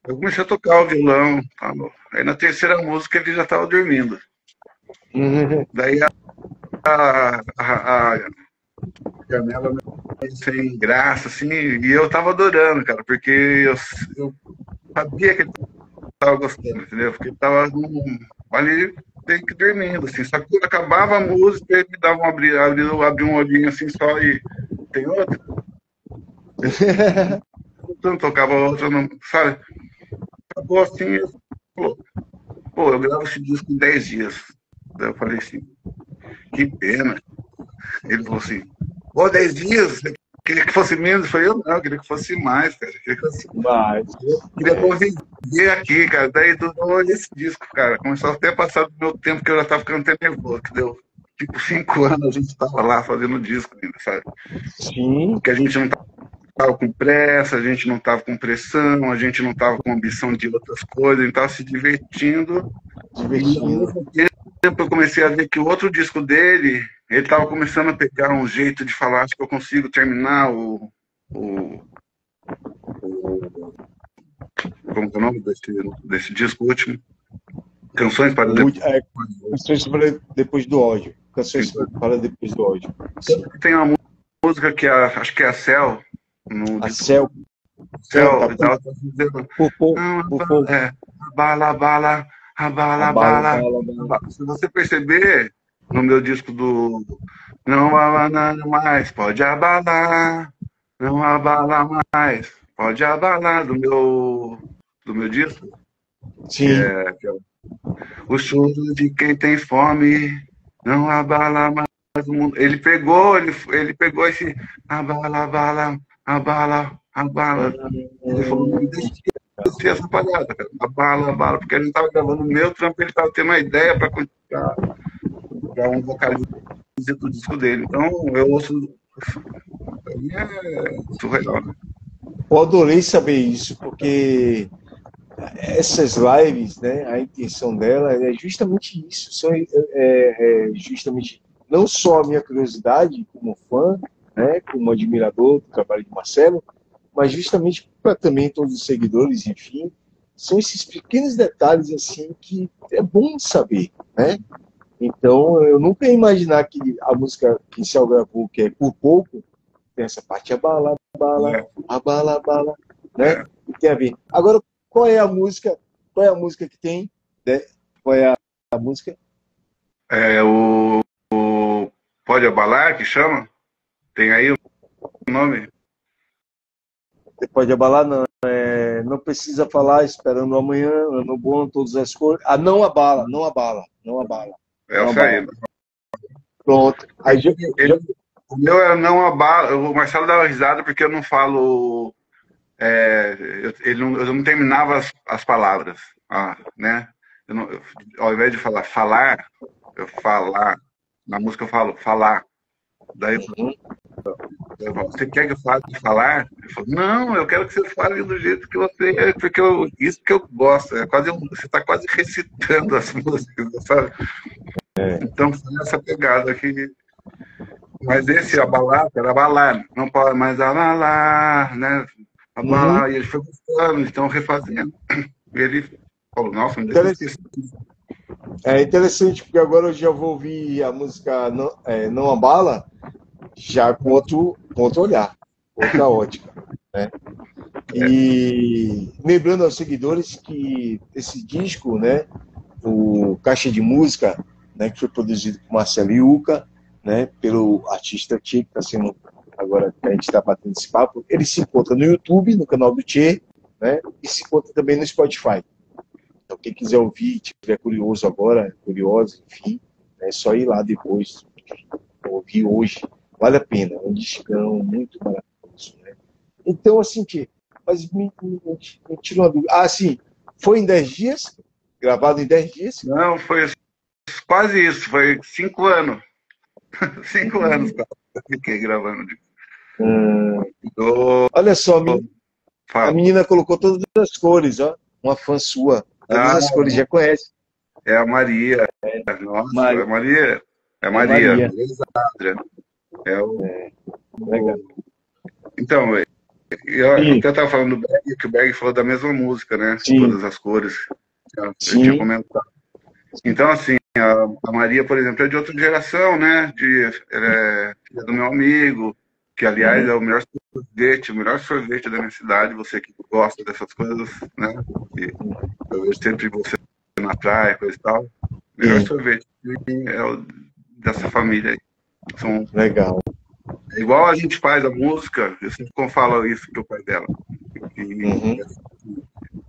Eu comecei a tocar o violão. Tá, aí na terceira música ele já estava dormindo. Daí a Janela sem graça, assim, e eu tava adorando, cara, porque eu sabia que ele tava gostando, entendeu? Porque ele tava ali meio que dormindo, assim, só que quando acabava a música, ele me dava abria um olhinho assim só e tem outra. Então tocava outra, não, sabe? Acabou assim, ele falou, pô, eu gravo esse disco em 10 dias. Daí eu falei assim, que pena. Ele falou assim, pô, 10 dias? Queria que fosse menos. Eu falei, eu não, queria que fosse mais, cara. Queria conviver aqui, cara. Daí durou esse disco, cara. Começou até a passar do meu tempo que eu já tava ficando até nervoso, que deu tipo 5 anos a gente tava lá fazendo disco ainda, sabe? Sim. Porque a gente não tava com pressa, a gente não tava com pressão, a gente não tava com ambição de outras coisas, a gente tava se divertindo. E ao mesmo tempo eu comecei a ver que o outro disco dele, ele estava começando a pegar um jeito de falar, acho que eu consigo terminar como é o nome desse disco último? Canções para Canções para depois do ódio. Canções para depois do ódio. Sim. Tem uma música que acho que é a Céu. A Céu. Céu, e ela tá dizendo, abala. Se você perceber, no meu disco do Não abala mais, pode abalar, não abala mais, pode abalar, do meu disco. Sim. Que é o choro de quem tem fome, não abala mais o mundo. Ele pegou esse abala. Ele falou, não deixe ser essa parada, cara. A bala, porque a gente tava gravando o meu trampo, ele tava tendo uma ideia para um vocalista do disco dele. Então, eu ouço. Pra mim é surreal, né? Eu adorei saber isso, porque essas lives, né, a intenção dela é justamente isso, justamente não só a minha curiosidade como fã, né, como admirador do trabalho de Marcelo, mas justamente para também todos os seguidores, enfim, são esses pequenos detalhes assim que é bom saber, né? Então, eu nunca ia imaginar que a música que Céu gravou, que é Por Pouco, tem essa parte abala, né? E tem a ver. Agora, qual é a música? Qual é a música que tem? Né? Qual é a música? É o Pode Abalar, que chama? Tem aí o nome? Você pode abalar, não. Não precisa falar, esperando amanhã, ano bom, todas as cores. Ah, não abala, não abala, não abala. É Não essa aí. abala. Pronto. Aí, O meu é não abala. O Marcelo dava risada porque eu não falo. Eu não terminava as palavras, né? Ao invés de falar, eu falar. Na música eu falo falar. Daí eu falo, você quer que eu fale de falar? Eu falo, não, eu quero que você fale do jeito que você é, porque isso que eu gosto. Você está quase recitando as músicas, sabe? Então foi essa pegada aqui. Mas esse abalar, era abalar, não pode mais abalar, né? Abalar, e ele foi gostando, então refazendo. E ele falou, nossa, não deixa esquecer. É interessante, porque agora eu já vou ouvir a música Não Abala, já com outro olhar, outra ótica. Né? E lembrando aos seguidores que esse disco, né, o Caixa de Música, né, que foi produzido por Marcelo Iuca, né, pelo artista Tchê, que está sendo agora que a gente está batendo esse papo, ele se encontra no YouTube, no canal do Tchê, né, e se encontra também no Spotify. Então, quem quiser ouvir, tiver curioso agora, curioso, enfim, é só ir lá depois, ouvir hoje. Vale a pena, é um discão muito maravilhoso. Né? Então, assim, mas me tira uma dúvida. Ah, sim, foi em 10 dias? Gravado em 10 dias? Não, foi quase isso, foi 5 anos. 5 anos que eu fiquei gravando. Olha só, a menina colocou todas as cores, ó. Uma fã sua. Todas as cores, já conhece. É a Maria. Nossa, é Maria. É Maria. Legal. Então, o que eu estava falando do Berg, que o Berg falou da mesma música, né? Sim. Todas as cores. Eu tinha comentado. Então, assim, a Maria, por exemplo, é de outra geração, né? Ela é filha do meu amigo, que, aliás, é o melhor sorvete da minha cidade. Você que gosta dessas coisas, né? E eu vejo sempre você na praia, coisa e tal. O melhor sorvete é dessa família aí. Legal. É igual a gente faz a música, eu sempre falo isso pro pai dela.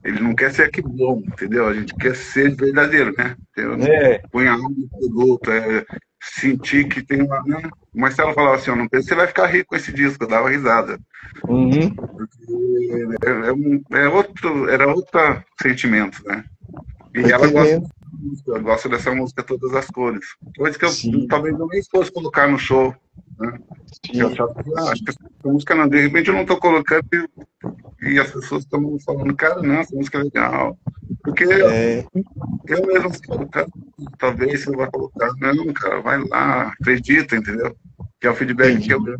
Ele não quer ser aqui bom, entendeu? A gente quer ser verdadeiro, né? Põe a alma no produto, sentir que tem uma. Né? O Marcelo falava assim: não pensa que você vai ficar rico com esse disco, eu dava risada. Porque era outro sentimento, né? E ela gosta dessa música Todas as Cores. Coisa que eu talvez eu nem fosse colocar no show. Né? Eu achava que acho que essa música não, de repente eu não estou colocando e as pessoas estão falando, cara, não, essa música é legal. Porque eu mesmo se colocar, talvez você vai colocar, não, cara, vai lá, acredita, entendeu? Que é o feedback que eu ganho.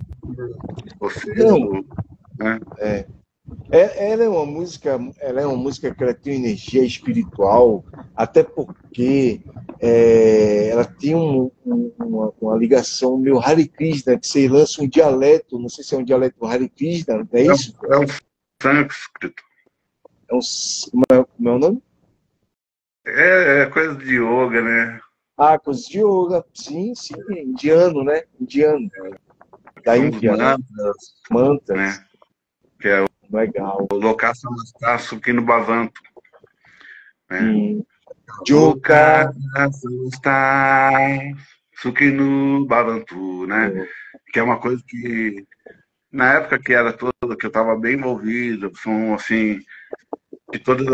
Você, né? Ela é uma música que ela tem energia espiritual, até porque ela tem uma ligação meio Hare Krishna, que você lança um dialeto, não sei se é um dialeto Hare Krishna, não é isso? É um sânscrito. Como é o nome? É coisa de yoga, né? Ah, coisa de yoga, sim, indiano, né? Indiano. Da Índia, né? Mantras. Né? Que é Legal. O Locação Sukino Bhavantu. Né? Joka Sukino Bhavantu, né? Que é uma coisa que, na época que era toda, que eu estava bem envolvido, são assim, de todas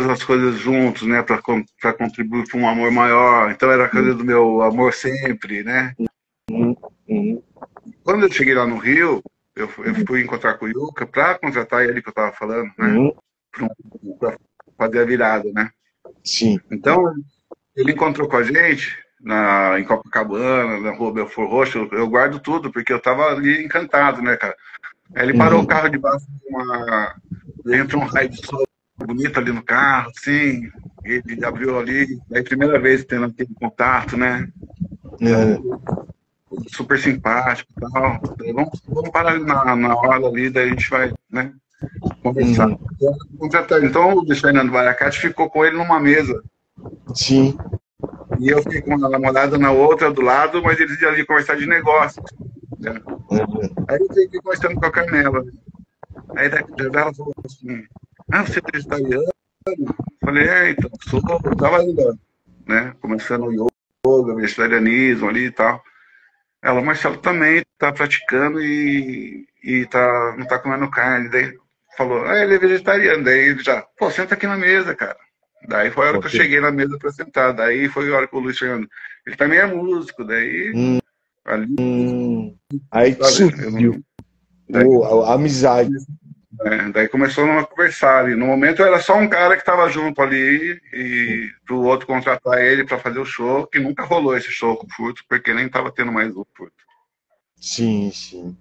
as coisas juntos, né, para contribuir para um amor maior. Então era a coisa do meu amor sempre, né? Uhum. Uhum. Quando eu cheguei lá no Rio, eu fui encontrar com o Yuka para contratar ele que eu estava falando, né? Uhum. Para fazer a virada, né? Sim. Então ele encontrou com a gente em Copacabana, na Rua Belfort Roxo. Eu guardo tudo porque eu estava ali encantado, né, cara? Aí ele parou o Uhum. carro debaixo de uma. Entra um raio de sol bonito ali no carro, assim. Ele abriu ali, aí primeira vez tendo aquele contato, né? Uhum. Super simpático e tal. Falei, vamos parar ali na hora ali, daí a gente vai, né, conversar. Uhum. Então o Luiz Fernando Baracate ficou com ele numa mesa. Sim. E eu fiquei com a namorada na outra do lado, mas eles iam ali conversar de negócios. Né? Uhum. Aí eu fiquei conversando com a Carmela. Aí ela falou assim: ah, você é vegetariano? Falei, então, sou, eu tava ainda, né, começando o yoga, vegetarianismo ali e tal. Ela, Marcelo também tá praticando e não tá comendo carne. Daí falou, ele é vegetariano. Daí ele já, pô, senta aqui na mesa, cara. Daí foi a hora que eu Ok. cheguei na mesa pra sentar. Daí foi a hora que o Luiz Fernando, ele também é músico. Daí, Hum. ali, Aí que sabe, surgiu daí, a amizade. daí começou a conversar ali. No momento eu era só um cara que estava junto ali e pro outro contratar ele para fazer o show, que nunca rolou esse show com o Furto, porque nem estava tendo mais o Furto. Sim, sim.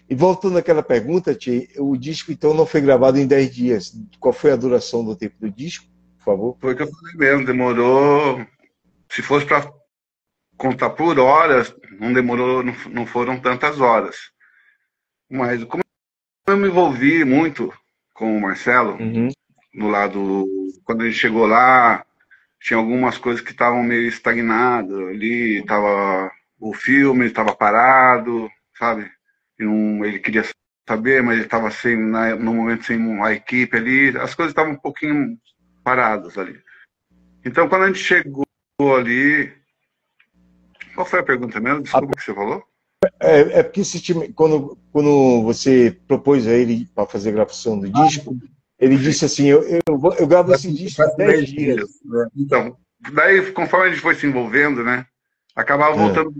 E voltando àquela pergunta, Tchê, o disco então não foi gravado em 10 dias. Qual foi a duração do tempo do disco, por favor? Foi o que eu falei mesmo, demorou. Se fosse para contar por horas, não demorou, não foram tantas horas. Mas como eu me envolvi muito com o Marcelo, Uhum. no lado. Quando a gente chegou lá, tinha algumas coisas que estavam meio estagnadas ali, o filme estava parado, sabe? Ele queria saber, mas ele estava sem, no momento sem a equipe ali, as coisas estavam um pouquinho paradas ali. Então, quando a gente chegou ali, qual foi a pergunta mesmo? Desculpa o que você falou. É porque esse time, quando você propôs a ele para fazer a gravação do disco, ele Sim. disse assim: eu gravo esse disco em 10 dias. Né? Então, daí, conforme a gente foi se envolvendo, né, acabava É. voltando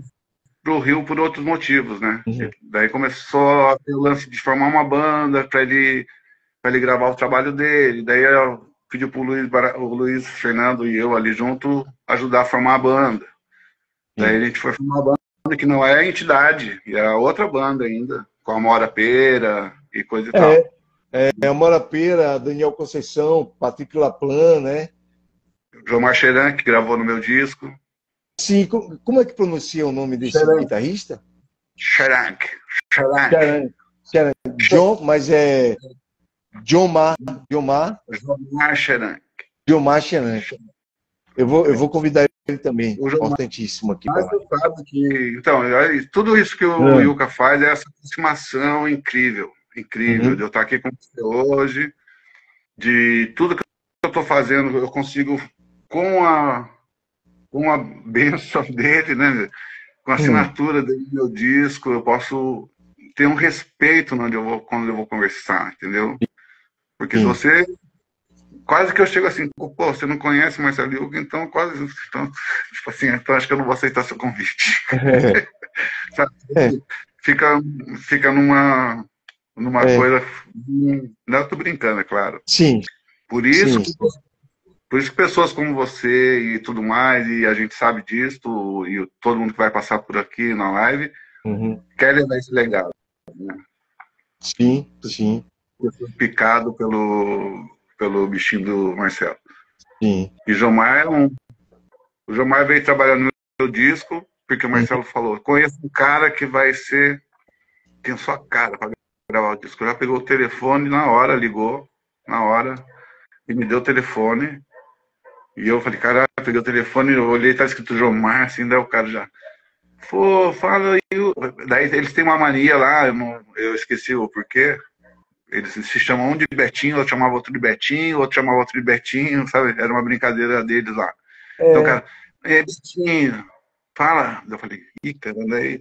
pro Rio por outros motivos, né? Uhum. Daí começou a ter o lance de formar uma banda para ele gravar o trabalho dele. Daí eu pedi pro o Luiz Fernando e eu ali junto ajudar a formar a banda. Daí a gente foi formar a banda que não é a entidade, e é outra banda ainda, com a Mora Pera e coisa e tal. É Amora Pera, Daniel Conceição, Patrick Laplan, né? João Marcheran, que gravou no meu disco. Sim, como é que pronuncia o nome desse guitarrista? Charank. Charank. Charank. John, mas é John Mar Charank. Eu vou convidar ele também. O João Importantíssimo aqui para Mas lá. você sabe que. Então, tudo isso que o Yuka faz é essa aproximação incrível. Incrível. Uhum. De eu estar aqui com você hoje, de tudo que eu estou fazendo, eu consigo, com a bênção dele, né? Com a assinatura dele no meu disco, eu posso ter um respeito quando eu vou conversar, entendeu? Porque se Sim. você. Quase que eu chego assim, pô, você não conhece Marcelo Yuka, então quase. Então, tipo assim, então acho que eu não vou aceitar seu convite. Sabe? Fica numa coisa. Não, eu tô brincando, é claro. Sim, Por isso, sim. por isso que pessoas como você e tudo mais, e a gente sabe disso, e todo mundo que vai passar por aqui na live, Uhum. quer levar esse legado. Sim, sim, Eu fui picado pelo bichinho do Marcelo. sim. E o Jomar veio trabalhar no meu disco, porque o Marcelo falou, conheço um cara que tem sua cara para gravar o disco. Já pegou o telefone na hora, ligou, na hora, e me deu o telefone. E eu falei, caralho, peguei o telefone, eu olhei, tá escrito Jomar, assim, daí o cara já, pô, fala aí. Daí eles têm uma mania lá, eu esqueci o porquê. Eles se chamam um de Betinho, outro chamava outro de Betinho, outro chamava outro de Betinho, sabe? Era uma brincadeira deles lá. Então, cara, Betinho, fala. Eu falei, ih, cara, daí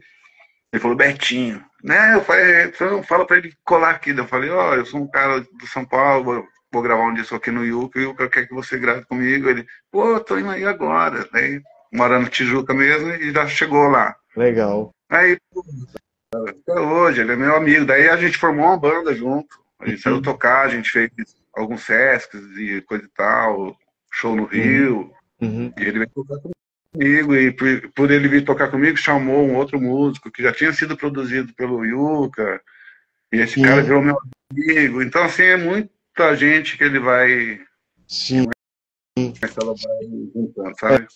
ele falou, Betinho. Né? Eu falei, então fala pra ele colar aqui. Eu falei, ó, eu sou um cara do São Paulo, vou gravar um disco aqui no Yuka, o Yuka quer que você grave comigo. Ele, pô, tô indo aí agora. Aí, mora no Tijuca mesmo e já chegou lá. Legal. Aí, pô, até hoje, ele é meu amigo. Daí a gente formou uma banda junto. A gente saiu tocar, a gente fez alguns Sescs e coisa e tal, show no Rio. Uhum. E ele veio tocar comigo, e por ele vir tocar comigo, chamou um outro músico que já tinha sido produzido pelo Yuka. E esse cara virou meu amigo. Então, assim, é muita gente que ele vai. Sim. Ela vai juntando, sabe?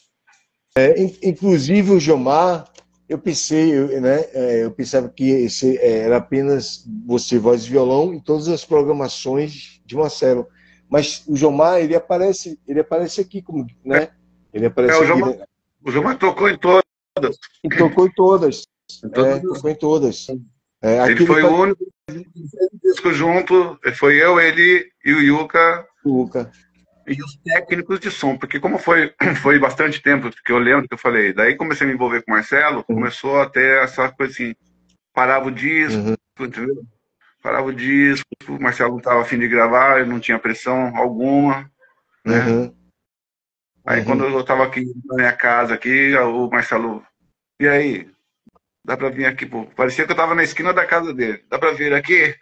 Inclusive o Jomar, eu pensei, eu pensava que esse era apenas você, voz e violão, em todas as programações de Marcelo. Mas o Jomar, ele aparece aqui, como, né? Ele aparece aqui, né? O Jomar tocou em todas. E tocou em todas. Tocou em todas. Ele foi o único disco junto, foi eu, ele e o Yuka. E os técnicos de som, porque como foi bastante tempo, que eu lembro que eu falei, daí comecei a me envolver com o Marcelo, começou a ter essa coisa assim, parava o disco, entendeu? Parava o disco, o Marcelo não estava a fim de gravar, ele não tinha pressão alguma, né? Aí quando eu estava aqui na minha casa, aqui, o Marcelo, e aí? Dá pra vir aqui, pô? Parecia que eu tava na esquina da casa dele. Dá pra vir aqui?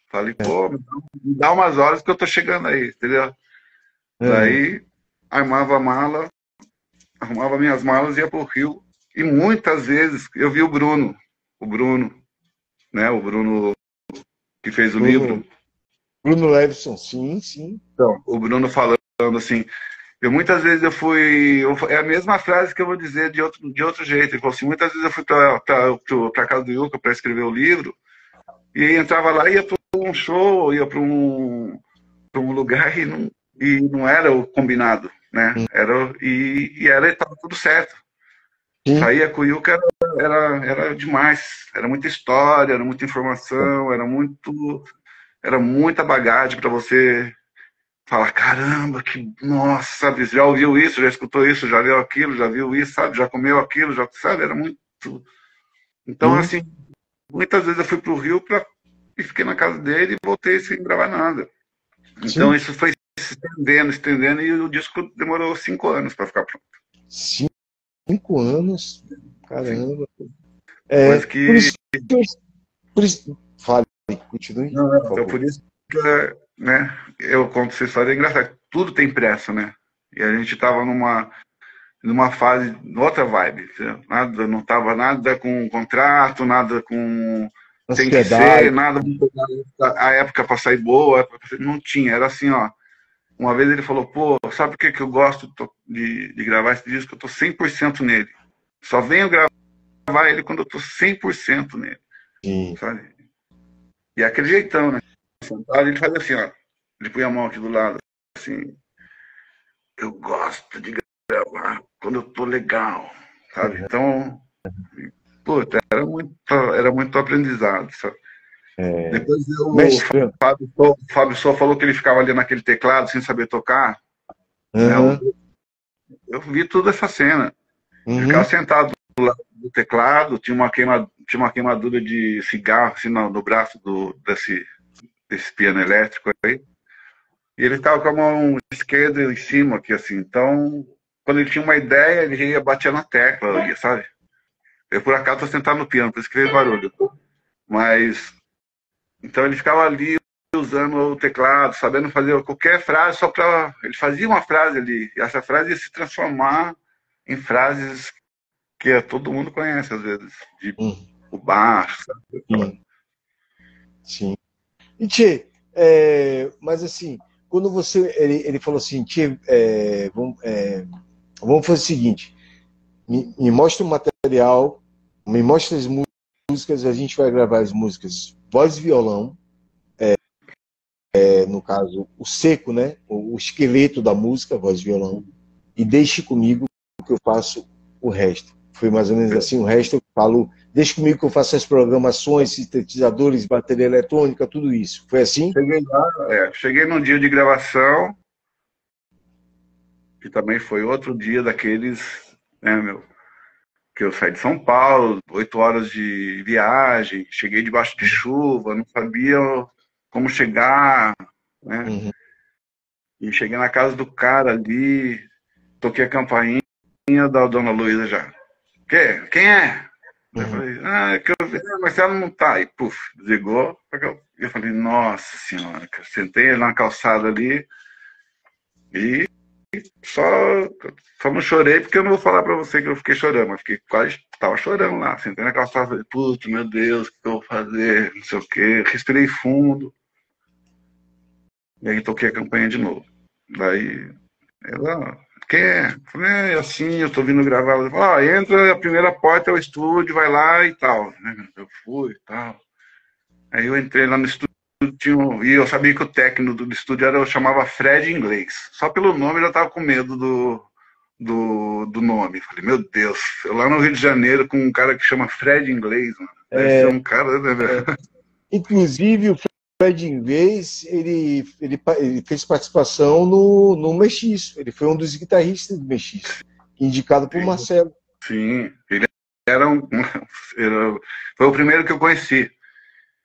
Falei, pô, me dá umas horas que eu tô chegando aí, entendeu? Daí, armava a mala, arrumava minhas malas e ia pro Rio. E muitas vezes eu vi o Bruno, né? O Bruno que fez o livro. Bruno Levison, sim. Então, o Bruno falando assim, muitas vezes é a mesma frase que eu vou dizer de outro jeito. Ele falou assim, muitas vezes eu fui pra casa do Yuka para escrever o livro, e entrava lá, ia para um show, ia para um lugar e não era o combinado, né? Estava tudo certo. Saía com o Yuka era demais, era muita história, era muita informação, era muita bagagem para você falar, caramba, nossa, sabe, já ouviu isso, já escutou isso, já leu aquilo, já viu isso, sabe, já comeu aquilo, já, sabe, era muito. Então, assim, muitas vezes eu fui pro Rio e fiquei na casa dele e voltei sem gravar nada. Então, isso foi se estendendo, e o disco demorou 5 anos para ficar pronto. 5 anos? Caramba. Coisa que... Por isso, fale, continue. Não, então, por isso que, né, eu conto essa história, é engraçado. Tudo tem pressa, né? E a gente tava numa fase, outra vibe. Não tava nada com contrato, nada com... Tem que ser, nada... A época para sair boa, não tinha. Era assim, ó. Uma vez ele falou, pô, sabe por que eu gosto de gravar esse disco? Eu tô 100% nele. Só venho gravar ele quando eu tô 100% nele. Sabe? E é aquele jeitão, né? Ele fazia assim, ó. Ele punha a mão aqui do lado, assim. Eu gosto de gravar quando eu tô legal, sabe? Então, puta, era muito aprendizado, sabe? Depois o Fábio só falou que ele ficava ali naquele teclado sem saber tocar. Né? Eu vi toda essa cena. Ele ficava sentado do lado do teclado, tinha uma queimadura de cigarro assim, no braço desse piano elétrico aí. E ele estava com a mão esquerda em cima aqui, assim. Então, quando ele tinha uma ideia, ele ia bater na tecla, sabe? Eu, por acaso, estou sentado no piano, por isso que fez barulho. Mas... Então ele ficava ali usando o teclado, sabendo fazer qualquer frase, só para... Ele fazia uma frase ali, e essa frase ia se transformar em frases que todo mundo conhece, às vezes. De o baixo, sabe? Sim. E Tchê, mas assim, quando ele falou assim, Tchê, vamos fazer o seguinte, me mostra o material, me mostra as músicas, a gente vai gravar as músicas voz e violão, no caso, o seco, né? O esqueleto da música, voz e violão, e deixe comigo que eu faço o resto. Foi mais ou menos assim, o resto eu falo, deixe comigo que eu faço as programações, sintetizadores, bateria eletrônica, tudo isso. Foi assim? Cheguei lá, cheguei num dia de gravação, que também foi outro dia daqueles, né, que eu saí de São Paulo, 8 horas de viagem, cheguei debaixo de chuva, não sabia como chegar, né? Uhum. E cheguei na casa do cara ali, toquei a campainha da Dona Luísa já. Quem é? Eu Uhum. falei, é que eu vi, Marcelo não tá. E, puf, desligou. Eu falei, nossa senhora, cara. Sentei na calçada ali e só, só não chorei, porque eu não vou falar pra você que eu fiquei chorando, mas fiquei quase, tava chorando lá. Sentei na calçada e falei, putz, meu Deus, o que eu vou fazer? Não sei o quê. Respirei fundo. E aí toquei a campanha de novo. Daí, ela, quem é? Eu falei, é assim, eu tô vindo gravar. Ela falou, entra, a primeira porta é o estúdio, vai lá e tal. Eu fui e tal. Aí eu entrei lá no estúdio, e eu sabia que o técnico do estúdio eu chamava Fred Inglês. Só pelo nome eu já tava com medo do nome. Falei, meu Deus, eu lá no Rio de Janeiro com um cara que chama Fred Inglês, mano. Deve ser um cara, né? Inclusive, o Fred Inglês, ele fez participação no Mexiço. Ele foi um dos guitarristas do Mexiço, indicado por Sim, Marcelo. sim. Ele era foi o primeiro que eu conheci.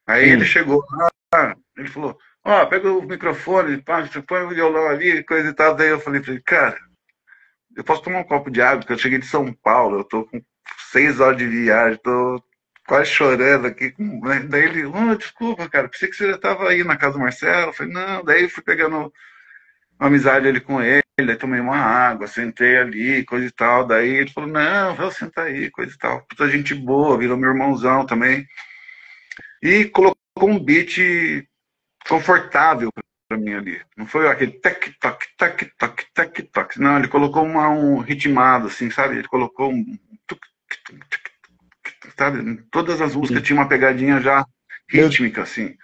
Aí ele chegou lá, ele falou, pega o microfone, pá, você põe o violão ali, coisa e tal. Daí eu falei pra ele, cara, eu posso tomar um copo de água, porque eu cheguei de São Paulo, eu tô com 6 horas de viagem, tô quase chorando aqui. Daí ele, desculpa, cara, pensei que você já tava aí na casa do Marcelo. Eu falei, não, daí fui pegando uma amizade ali com ele, aí tomei uma água, sentei ali, coisa e tal. Daí ele falou, não, vou sentar aí, coisa e tal. Puta gente boa, virou meu irmãozão também. E colocou um beat confortável para mim ali. Não foi aquele tec toc tec toc tec toc. Não, ele colocou um ritmado assim, sabe? Ele colocou sabe? Todas as músicas tinham uma pegadinha já Meu, rítmica assim.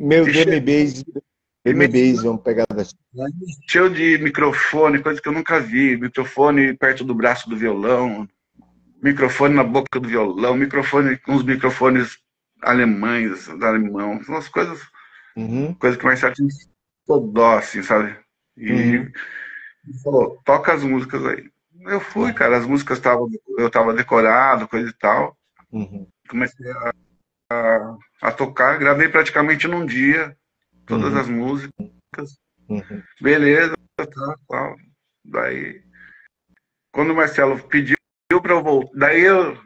meu E drum and bass, vamos pegar dessa. cheio de microfone, coisa que eu nunca vi. Microfone perto do braço do violão, microfone na boca do violão, microfone com os microfones alemães, alemão, umas coisas Uhum. que o Marcelo tinha dó, assim, sabe? E falou, toca as músicas aí. Eu fui, cara, as músicas eu tava decorado, coisa e tal. Uhum. Comecei a tocar, gravei praticamente num dia, todas Uhum. as músicas. Uhum. Beleza, tal. Daí, quando o Marcelo pediu pra eu voltar,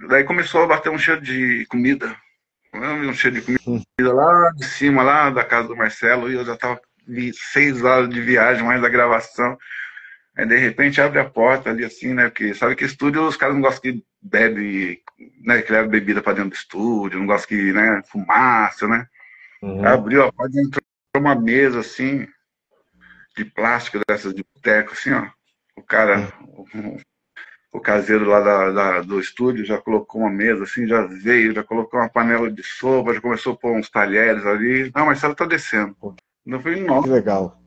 daí começou a bater um cheiro de comida. Um cheiro de comida lá de cima, lá da casa do Marcelo, e eu já tava 6 horas de viagem, mais da gravação. Aí, de repente, abre a porta ali, assim, né? Porque sabe que estúdio os caras não gostam que bebe, né? Que leva bebida pra dentro do estúdio, não gostam que, né? Fumaça, né? Uhum. Abriu a porta e entrou uma mesa, assim, de plástico, dessas de boteco, assim, ó. O cara, o caseiro lá do estúdio já colocou uma mesa, assim, já veio, já colocou uma panela de sopa, já começou a pôr uns talheres ali. Não, Marcelo tá descendo. Eu falei, Que nossa, legal.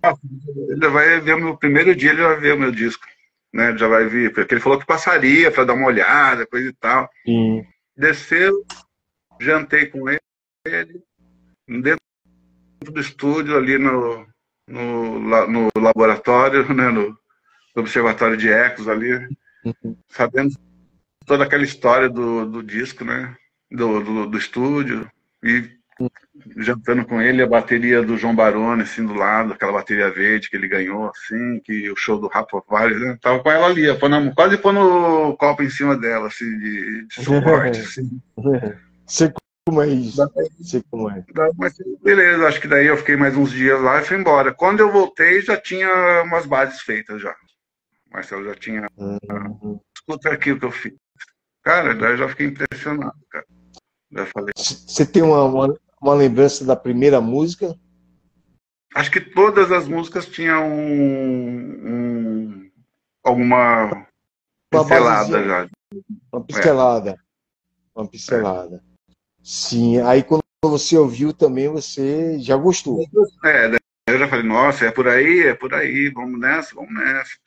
ele vai ver o meu primeiro dia, ele vai ver o meu disco, né? Ele já vai vir, porque ele falou que passaria para dar uma olhada, coisa e tal. Sim. Desceu, jantei com ele, dentro do estúdio, ali no laboratório, né? No observatório de ecos ali, Uhum. sabendo toda aquela história do disco, né? Do estúdio. E jantando com ele, a bateria do João Baroni, assim, do lado, aquela bateria verde que ele ganhou, assim, que o show do Rafa Vale, né? Tava com ela ali, quase pondo o copo em cima dela, assim, de suporte, assim. Sei como é isso. Sei como é. Mas beleza, acho que daí eu fiquei mais uns dias lá e fui embora. Quando eu voltei, já tinha umas bases feitas já. Marcelo já tinha. Uhum. Escuta aqui o que eu fiz. Cara, daí eu já fiquei impressionado, cara. Já falei. Você tem uma lembrança da primeira música? Acho que todas as músicas tinham alguma Uma pincelada basezinha, já. uma É, pincelada. Uma é. pincelada. Sim, aí quando você ouviu também, você já gostou. Daí eu já falei, nossa, é por aí, vamos nessa,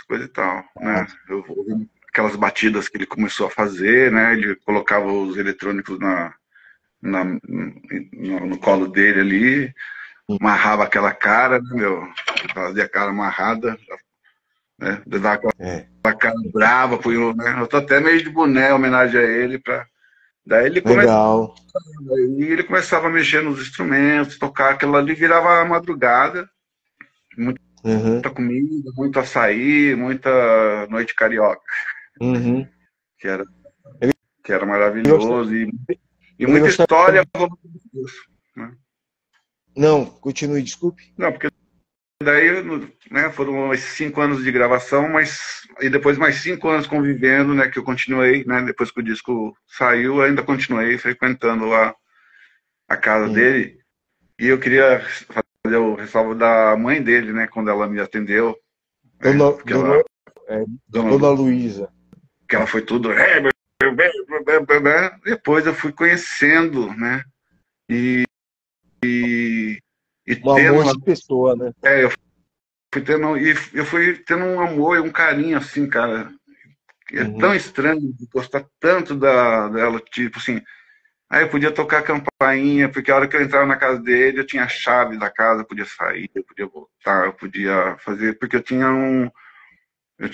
coisa e tal, né? Eu ouvi aquelas batidas que ele começou a fazer, né? Ele colocava os eletrônicos no colo dele ali, amarrava aquela cara, né, meu? Fazia a cara amarrada, né? Dava É, aquela cara brava, né? Eu tô até meio de boné, em homenagem a ele, daí legal. ele começava a mexer nos instrumentos, tocar aquilo ali, virava a madrugada, muita comida, muito açaí, muita noite carioca, Uhum. que era, Ele, que era ele gostava, maravilhoso, e ele muita gostava... história disso, né? Não, continue, desculpe. Não, porque daí, né, foram esses 5 anos de gravação, e depois mais 5 anos convivendo, né, que eu continuei, né, depois que o disco saiu, ainda continuei frequentando lá a casa dele, e eu queria fazer o ressalvo da mãe dele, né, quando ela me atendeu, né, Dona, porque Dona, ela, é, dona Dona Lu, Luísa. que ela foi tudo, depois eu fui conhecendo, né, e, e Um tendo amor uma, de pessoa, né? eu fui tendo um amor, um carinho, assim, cara. É tão Uhum. estranho de gostar tanto dela, tipo assim. Aí eu podia tocar campainha, porque a hora que eu entrava na casa dele, eu tinha a chave da casa, eu podia sair, eu podia voltar, eu podia fazer, porque eu tinha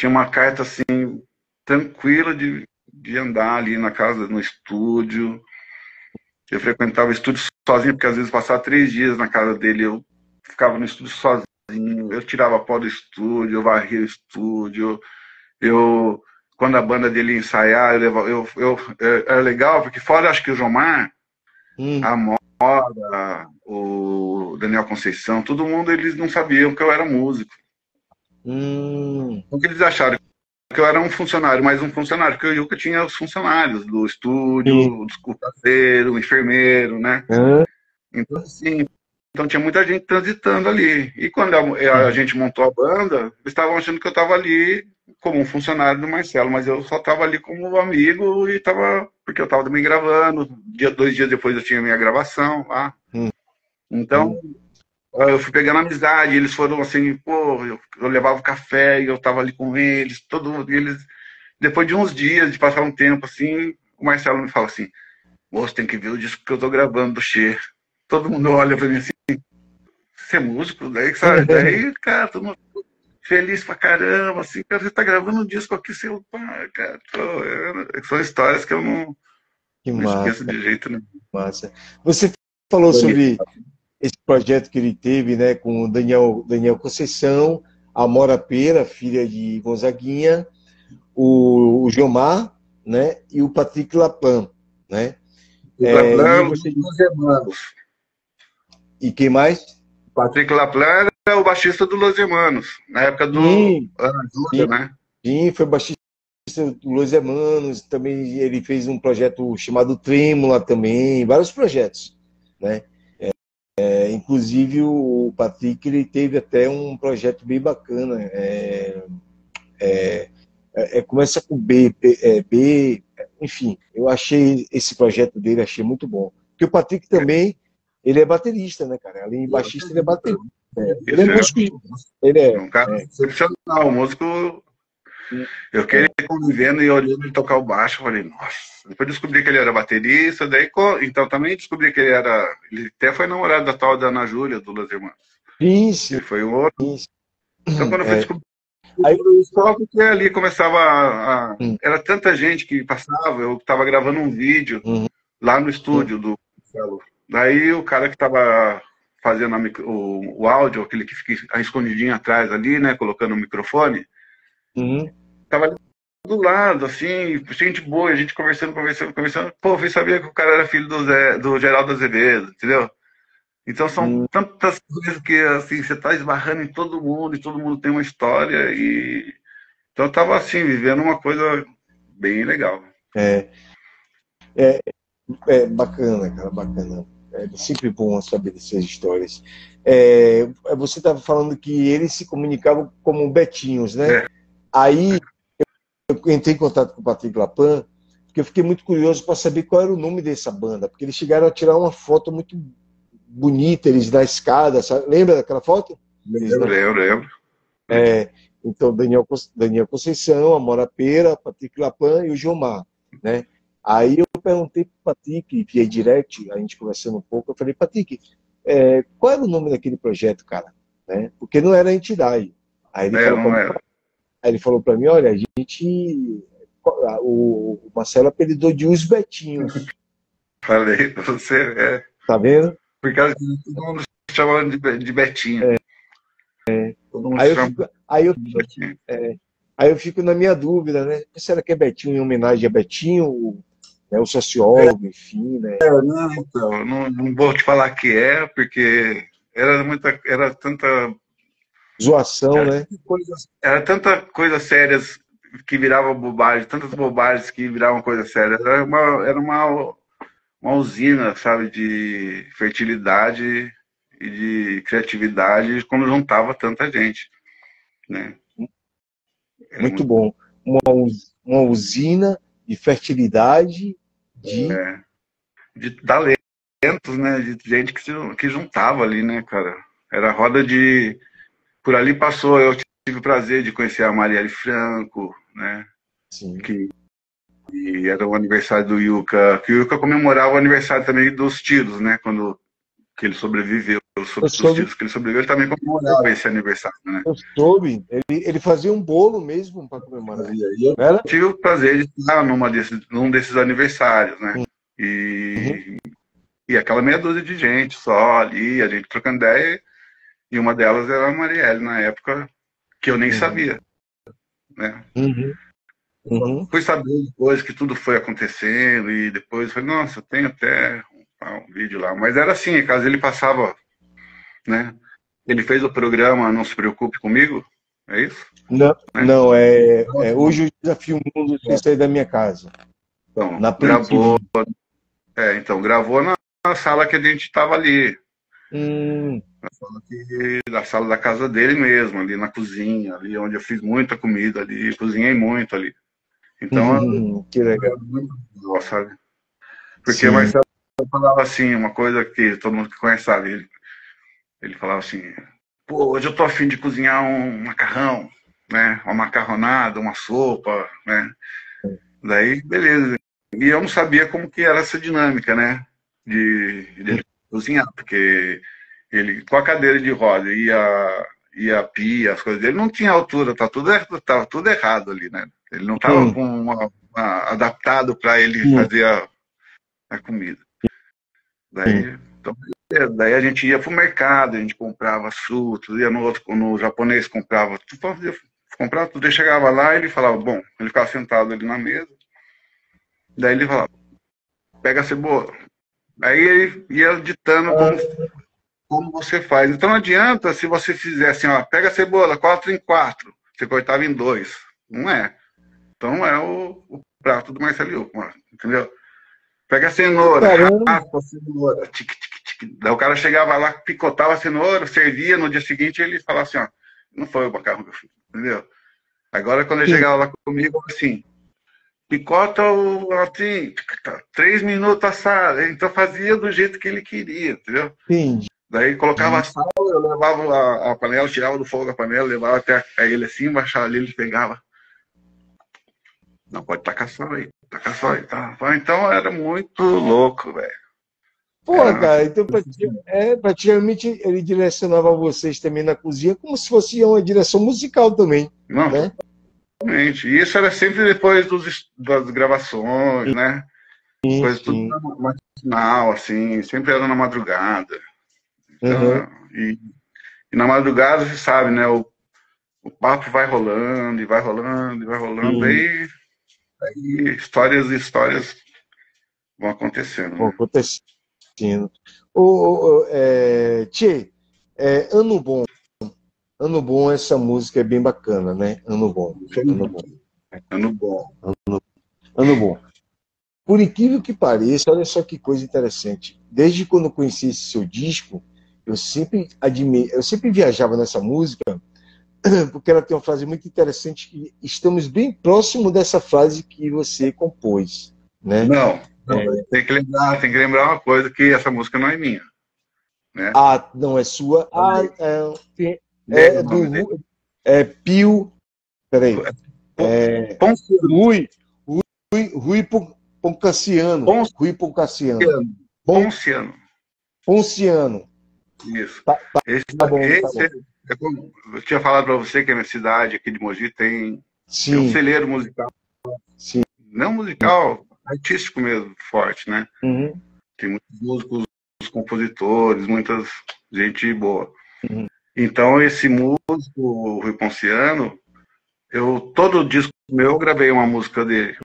uma carta assim, tranquila de andar ali na casa, no estúdio. Eu frequentava o estúdio sozinho, porque às vezes passava 3 dias na casa dele, eu ficava no estúdio sozinho, eu tirava pó do estúdio, eu varria o estúdio, eu quando a banda dele ia ensaiar, era legal, porque fora acho que o Jomar, Hum, a Mora, o Daniel Conceição, todo mundo eles não sabiam que eu era músico. hum, Porque eles acharam que eu era um funcionário, mais um funcionário, porque o Yuka tinha os funcionários do estúdio, sim. o caseiro, o enfermeiro, né? Hã? Então, assim, então tinha muita gente transitando ali. E quando a Uhum. gente montou a banda, eles estavam achando que eu estava ali como um funcionário do Marcelo, mas eu só estava ali como amigo e estava, porque eu estava também gravando. 2 dias depois eu tinha minha gravação lá. Então, Uhum. eu fui pegando amizade, eles foram assim, pô, eu levava café e eu estava ali com eles, eles, depois de uns dias, de passar um tempo assim, o Marcelo me fala assim, moço, tem que ver o disco que eu tô gravando do Che. Todo mundo olha pra mim assim, você é músico? Daí, sabe? Daí, cara, todo mundo feliz pra caramba, assim, cara, você tá gravando um disco aqui, seu pai, cara. Pô, são histórias que eu Que não esqueço massa, de jeito nenhum. massa. Você falou sobre esse projeto que ele teve, né, com o Daniel Conceição, a Mora Pera, filha de Gonzaguinha, o Gilmar, né, e o Patrick Laplan, né? O E Laplan, você dos Hermanos. e quem mais? Patrick Laplan é o baixista do Los Hermanos, na época do Sim, Ana sim, Júlia, né? sim, foi baixista do Los Hermanos, também ele fez um projeto chamado Trêmula também, vários projetos, né? Inclusive o Patrick ele teve até um projeto bem bacana, começa com B, enfim, eu achei esse projeto dele, achei muito bom. Porque o Patrick também, ele é baterista, né, cara? Além de baixista, ele é baterista. Ele é Esse músico, ele é. um cara excepcional, um músico. Eu queria é, convivendo e olhando ele tocar o baixo, eu falei, nossa. Depois descobri que ele era baterista, então também descobri que ele até foi namorado da tal da Ana Júlia, do Los Hermanos. sim, sim, Ele foi o outro. sim. Então quando eu fui descobrir Aí, tudo isso, só porque ali começava hum, era tanta gente que passava, eu estava gravando um vídeo hum, lá no hum, estúdio do Marcelo. Daí o cara que estava fazendo o áudio, aquele que fica escondidinho atrás ali, né, colocando o microfone, hum, tava ali do lado, assim, gente boa, a gente conversando. Pô, eu fui saber que o cara era filho do Geraldo Azevedo, entendeu? Então são hum, tantas coisas que, assim, você tá esbarrando em todo mundo e todo mundo tem uma história e... Então eu tava, assim, vivendo uma coisa bem legal. é, é, é bacana, cara, bacana. É sempre bom saber dessas histórias. Você estava falando que eles se comunicavam como Betinhos, né? É, Aí eu entrei em contato com o Patrick Lapan, porque eu fiquei muito curioso para saber qual era o nome dessa banda, porque eles chegaram a tirar uma foto muito bonita, eles na escada, sabe? Lembra daquela foto? Eles lembro. então, Daniel Conceição, Amora Pera, Patrick Lapan e o Gilmar, né? Aí eu perguntei para o Patrick, via direct, a gente conversando um pouco, eu falei, Patrick, qual era o nome daquele projeto, cara? Né? Porque não era a entidade. Aí ele falou para Não mim, era. olha, a gente, o Marcelo apelidou de Os Betinhos, Falei pra você, tá vendo? por causa que todo mundo chamava de Betinho. Aí eu fico na minha dúvida, né? Será que é Betinho em homenagem a Betinho, né, o sociólogo, enfim, né? Não, então, não vou te falar que é, porque era tanta Zoação, né? era tanta coisa sérias que virava bobagem, tantas bobagens que viravam coisa séria. Uma usina, sabe, de fertilidade e de criatividade quando juntava tanta gente, né? Muito bom. Uma usina de fertilidade de talentos, né? De gente que juntava ali, né, cara? Era roda de... Por ali passou, eu tive o prazer de conhecer a Marielle Franco, né? Sim. E era o aniversário do Yuka, que o Yuka comemorava o aniversário também dos tiros, né? Que ele sobreviveu, dos tiros que ele sobreviveu, ele também comemorava esse aniversário, né? Eu soube, ele fazia um bolo mesmo para comemorar. Eu tive o prazer de estar num desses aniversários, né? E aquela meia dúzia de gente só ali, a gente trocando ideia, e uma delas era a Marielle, na época, que eu nem sabia, né? Fui saber depois que tudo foi acontecendo, e depois falei, nossa, tem até um vídeo lá. Mas era assim, caso ele passava, né? Ele fez o programa Não Se Preocupe Comigo, é isso? Não, né? Não, hoje o desafio mundo sem sair da minha casa. Então, gravou na sala que a gente estava ali. Na sala da casa dele mesmo, ali na cozinha, ali onde eu fiz muita comida ali, cozinhei muito ali. Então, que legal. Muito legal, sabe? Porque o Marcelo falava assim, uma coisa que todo mundo que conhece sabe, ele falava assim, pô, hoje eu tô a fim de cozinhar um macarrão, né? Uma macarronada, uma sopa, né? Daí, beleza. E eu não sabia como que era essa dinâmica, né? De cozinhar, porque ele, com a cadeira de roda e a pia, as coisas dele, não tinha altura, tava tudo errado ali, né? Ele não estava adaptado para ele fazer a comida. Daí a gente ia pro mercado, a gente comprava as frutas, ia no japonês, comprava tudo, ele chegava lá e ele falava, bom, ele ficava sentado ali na mesa, daí ele falava, pega a cebola. Aí ele ia ditando como você faz. Então não adianta se você fizer assim, ó, pega a cebola, 4 em 4, você cortava em 2. Não é. Então não é o prato do Marcelo Yucca, entendeu? Pega a cenoura, raspa a cenoura, daí o cara chegava lá, picotava a cenoura, servia, no dia seguinte ele falava assim, ó, não foi o macarrão que eu fiz, entendeu? Agora quando ele chegava lá comigo, assim, picota assim, 3 minutos assado, então fazia do jeito que ele queria, entendeu? Daí colocava sal, eu levava a panela, tirava do fogo a panela, levava até ele assim, baixava ali, ele pegava. Não, pode tacar sal aí, tá? Então era muito louco, velho. Pô, cara, então praticamente ele direcionava vocês também na cozinha como se fosse uma direção musical também. Não, né? Exatamente. E isso era sempre depois das gravações, né? Coisa tudo matinal, assim, sempre era na madrugada. Então, e na madrugada, você sabe, né? O papo vai rolando, e vai rolando, e vai rolando, aí histórias e histórias vão acontecendo. Vão acontecendo. Tchê, Ano Bom. Ano Bom, essa música é bem bacana, né? Ano Bom. Ano Bom. Ano Bom. Por incrível que pareça, olha só que coisa interessante. Desde quando eu conheci esse seu disco, eu sempre viajava nessa música, porque ela tem uma frase muito interessante que estamos bem próximo dessa frase que você compôs, né? Não, tem que lembrar uma coisa, que essa música não é minha, né? Não é sua. Pio. Peraí. Rui Poncassiano. Ponciano. Isso. Tá bom. Eu tinha falado para você que a minha cidade aqui de Mogi tem um celeiro musical. Sim. Não musical, artístico mesmo, forte, né? Tem muitos músicos, compositores, muita gente boa. Então, esse músico, o Rui Ponciano, todo disco meu eu gravei uma música dele.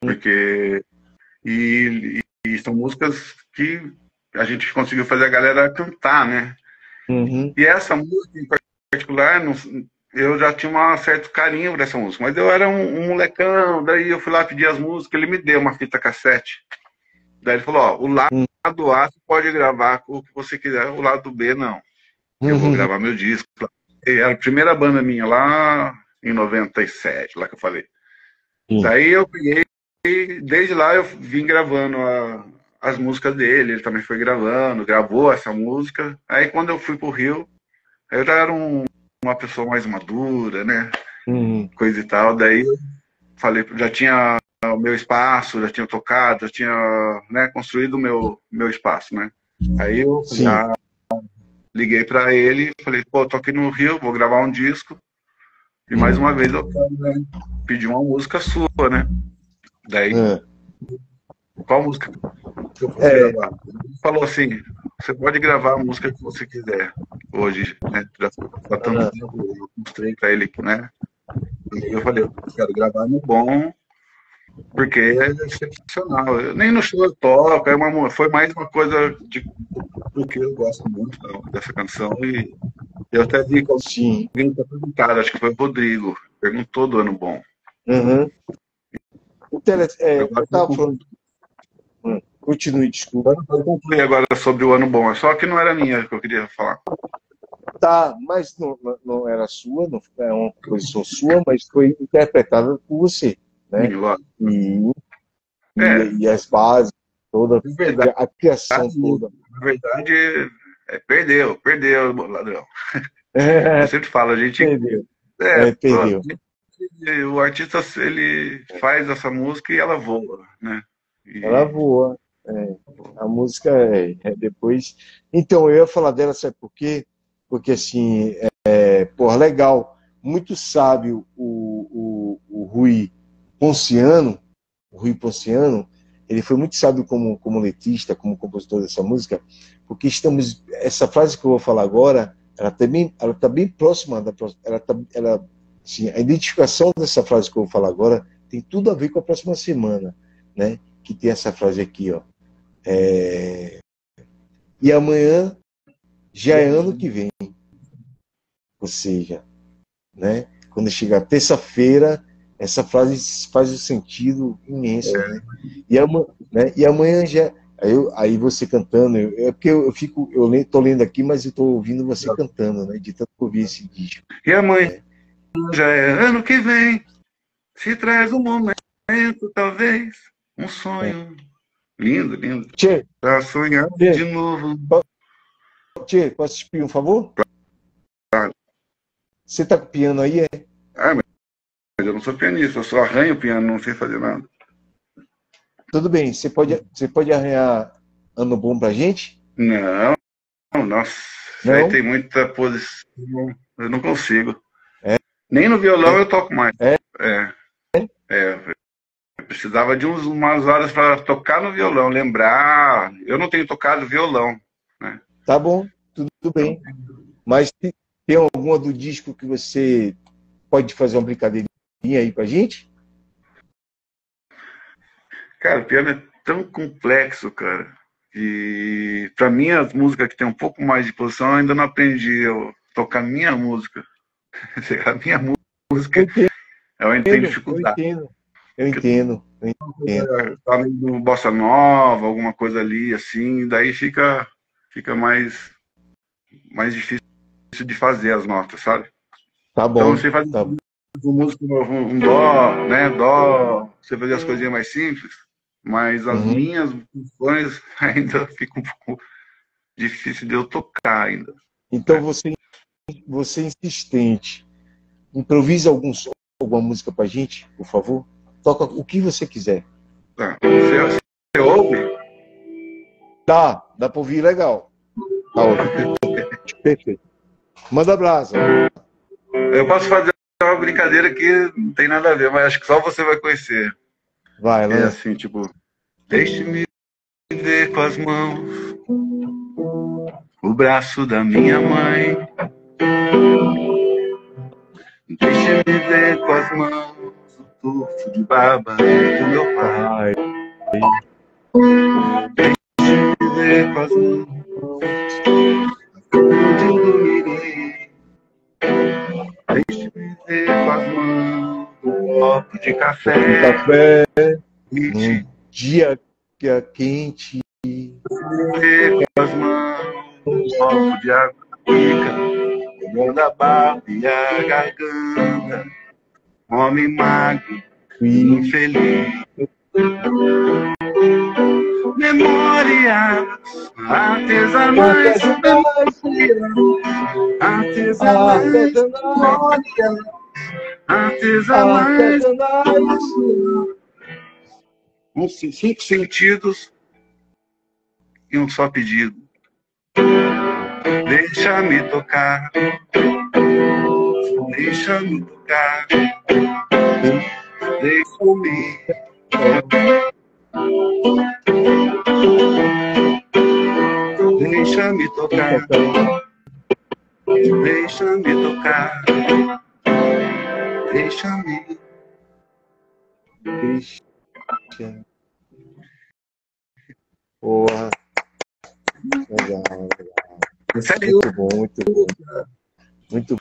Porque. E são músicas que a gente conseguiu fazer a galera cantar, né? Uhum. E essa música em particular, eu já tinha um certo carinho por essa música, mas eu era um molecão, daí eu fui lá pedir as músicas, ele me deu uma fita cassete. Daí ele falou, ó, o lado A você pode gravar o que você quiser, o lado B não. Eu vou Uhum. gravar meu disco. E era a primeira banda minha lá em 97, lá que eu falei. Sim. Daí eu peguei, desde lá eu vim gravando as músicas dele, ele também foi gravando, gravou essa música. Aí quando eu fui pro Rio, eu já era uma pessoa mais madura, né? Uhum. Coisa e tal. Daí eu falei, já tinha o meu espaço, já tinha tocado, já tinha, né, construído o meu espaço, né? Aí eu falei, Sim. liguei pra ele, falei, pô, tô aqui no Rio, vou gravar um disco. E mais uma vez eu quero, né, pedir uma música sua, né? Daí, É. qual música que eu posso gravar? Ele falou assim, você pode gravar a música que você quiser hoje, né? Já há tanto Ah. tempo, eu mostrei pra ele, né? E eu falei, eu quero gravar no bom, porque é excepcional. Nem no show eu toco, foi mais uma coisa porque eu gosto muito dessa canção. E eu até vi que Sim. alguém tá perguntando, acho que foi o Rodrigo, perguntou do Ano Bom. Uhum. Agora Eu estava falando. Continue, desculpa. pode concluir agora sobre o Ano Bom, só que não era minha que eu queria falar. Tá, mas não era sua, não é uma composição sua, mas foi interpretada por você, Sim, né? lógico. E, É, e as bases, toda na verdade, a criação toda. na verdade perdeu, ladrão. Eu É, sempre falo, a gente. perdeu. É, É, perdeu. o artista, ele faz essa música e ela voa, né? Ela E, voa. É. A música é depois. Então, eu ia falar dela, sabe por quê? Porque, assim, pô, legal, muito sábio o Rui Ponciano, ele foi muito sábio como letrista, como compositor dessa música, porque essa frase que eu vou falar agora, ela tá bem próxima assim, a identificação dessa frase que eu vou falar agora tem tudo a ver com a próxima semana, né? Que tem essa frase aqui, ó. E amanhã já é ano que vem, ou seja, né? Quando chegar terça-feira, essa frase faz um sentido imenso, né? E amanhã já. Aí você cantando, é porque tô lendo aqui, mas eu tô ouvindo você cantando, né? De tanto ouvir esse disco. e amanhã Né? já é ano que vem, se traz um momento, talvez, um sonho. Lindo, lindo. Tchê, Pra sonhar Tchê, de novo. Tchê, posso te pedir um favor? Claro. Você tá com o piano aí, é? Mas eu não sou pianista, eu só arranho o piano, não sei fazer nada. Tudo bem, você pode arranhar Ano Bom pra gente? Não, nossa, isso aí Não? tem muita posição, eu não consigo. É? Nem no violão eu toco mais. É? É, eu precisava de umas horas para tocar no violão, lembrar. Eu não tenho tocado violão, né? Tá bom, tudo bem. Mas tem alguma do disco que você pode fazer uma brincadeirinha aí pra gente? Cara, o piano é tão complexo, cara. E para mim, as músicas que tem um pouco mais de posição, eu ainda não aprendi a tocar minha música. A minha Eu música, entendo, eu ainda tenho eu dificuldade. entendo, eu entendo, eu entendo. Tá no bossa nova, alguma coisa ali, assim, daí fica mais difícil de fazer as notas, sabe? Tá Então bom, você faz tá bom. um músico um dó, né? Dó, você faz as coisinhas mais simples, mas as Uhum. minhas funções ainda ficam um pouco difícil de eu tocar ainda. Então Né? você é insistente. Improvisa alguma música pra gente, por favor. Toca o que você quiser. Tá. Você ouve? Dá pra ouvir legal. Tá ótimo. Perfeito. Manda brasa. Eu posso fazer uma brincadeira que não tem nada a ver, mas acho que só você vai conhecer. Vai, É lança. assim, tipo, deixe-me ver com as mãos o braço da minha mãe. Deixe-me ver com as mãos o tufo de barba do meu pai. Deixe-me ver com as mãos onde eu dormirei. Deixe-me ver com as mãos um copo de café. Num dia que é quente. Ver com as mãos um copo de água rica, molhando a barba e a garganta. Homem magro, infeliz. Memórias artesanais, artesanais. Uns 5 sentidos e um só pedido. Deixa-me tocar, deixa-me tocar, deixa-me. Deixa-me tocar, deixa-me tocar, deixa-me. Porra. Legal, legal. Muito bom, muito bom. Muito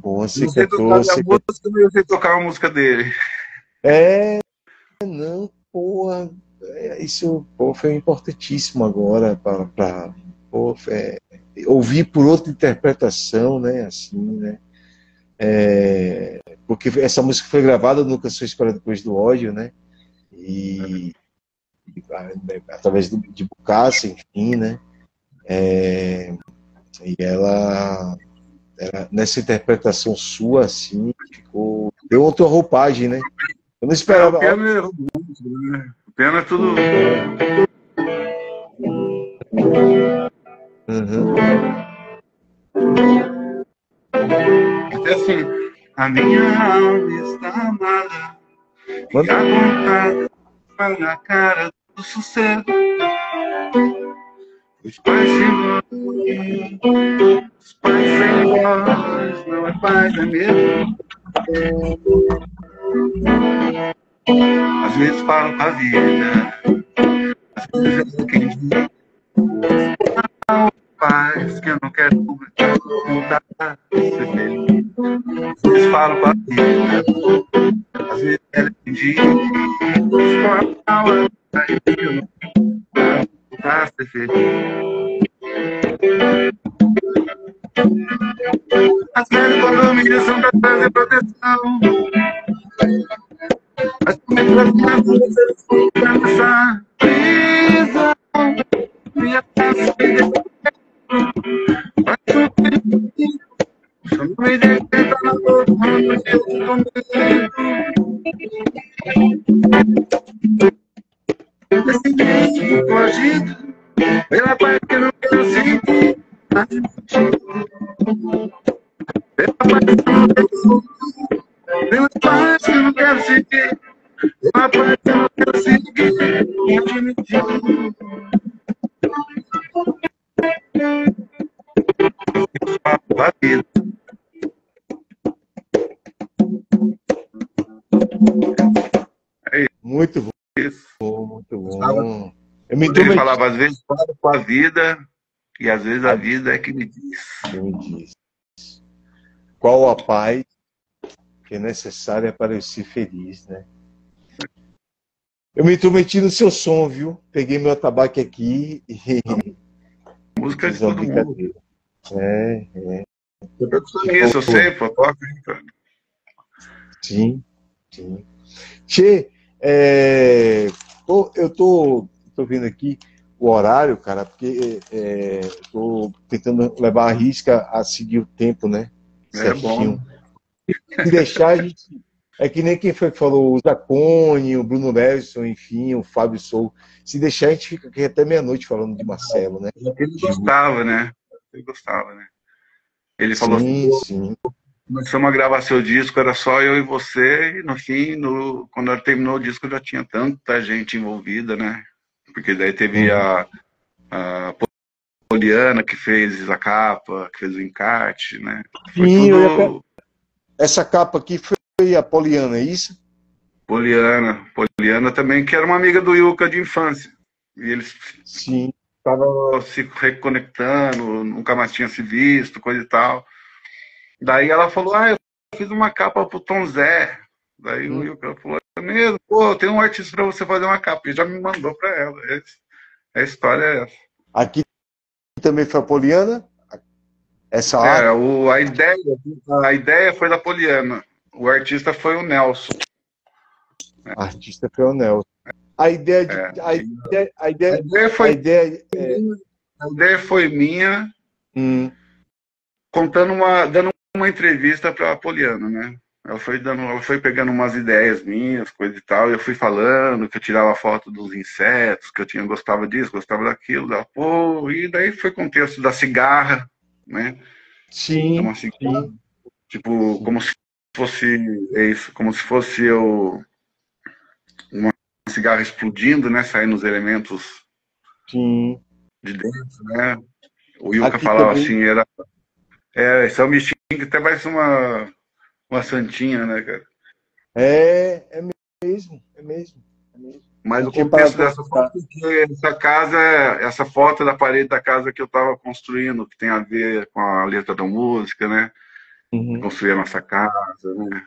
bom. Você não sei tocar a música, mas eu sei tocar a música dele. Não, porra. Isso foi importantíssimo agora para ouvir por outra interpretação, né? Assim, né? Porque essa música foi gravada no Canção Escola Depois do Ódio, né? E através de Bokassa, enfim, né? E ela nessa interpretação sua, assim, deu outra roupagem, né? Eu não esperava. O piano é tudo. Uhum. Até assim, a minha alma está amada e apontada para a cara do sossego. Os pais sem voz, os pais sem voz, não é paz, é medo. Às vezes falo com a vida, às vezes é quem diz. Paz que eu não quero mudar, ser feliz. Às vezes falo com a vida, às vezes ela é quem diz. Que eu não quero mudar, ser feliz. As velhas condomínios são pra trazer proteção. Mas como é que as crianças ficam nessa prisão? Minha casa chama me de tenta na boca, mas eu esse jeito fogido, pela paz que eu não quero sentir. Pela paz que eu não quero sentir. Pela paz que eu não quero sentir. Pela paz que eu não quero sentir. Pode me dizer. A vida. Muito bom. Isso. Muito bom. Ele falava, às vezes falo com a vida, e às vezes a vida é que me diz. Qual a paz que é necessária para eu ser feliz, né? Eu me intrometi no seu som, viu? Peguei meu atabaque aqui e... Música de todo mundo. Isso, eu sei, pô, toca. Sim. Tchê, eu tô vendo aqui o horário, cara, porque tô tentando levar a risca a seguir o tempo, né? Certinho. Se deixar, a gente... É que nem quem foi que falou, o Zacone, o Bruno Leverson, enfim, o Fábio Sou. Se deixar, a gente fica aqui até meia-noite falando de Marcelo, né? Ele gostava, né? Ele falou sim. Começamos a gravar seu disco, era só eu e você, e no fim, quando ela terminou o disco, já tinha tanta gente envolvida, né? Porque daí teve a Poliana, que fez a capa, que fez o encarte, né? Foi Sim, tudo essa capa aqui foi a Poliana, é isso? Poliana. Poliana também, que era uma amiga do Yuka de infância. E eles Sim. estavam se reconectando, nunca mais tinham se visto, coisa e tal. Daí ela falou, eu fiz uma capa pro Tom Zé. Daí o Yuka falou, é mesmo? Pô, tem um artista pra você fazer uma capa. E já me mandou pra ela. A história é essa. Aqui também foi a Poliana? Essa arte? A ideia foi da Poliana. O artista foi o Nelson. Artista foi o Nelson. A ideia foi minha, dando uma entrevista para a Poliana, né? Ela foi pegando umas ideias minhas, coisa e tal, e eu fui falando que eu tirava foto dos insetos, que eu gostava disso, gostava daquilo, e daí foi contexto da cigarra, né? Sim. Uma cigarra, tipo, sim. Como se fosse uma cigarra explodindo, né? Saindo os elementos de dentro, né? O Yuka falava também. Assim, esse é um bichinho que até parece uma santinha, né, cara? É mesmo. Mas o contexto dessa foto é que essa foto da parede da casa que eu estava construindo, que tem a ver com a letra da música, né? Construir a nossa casa, né?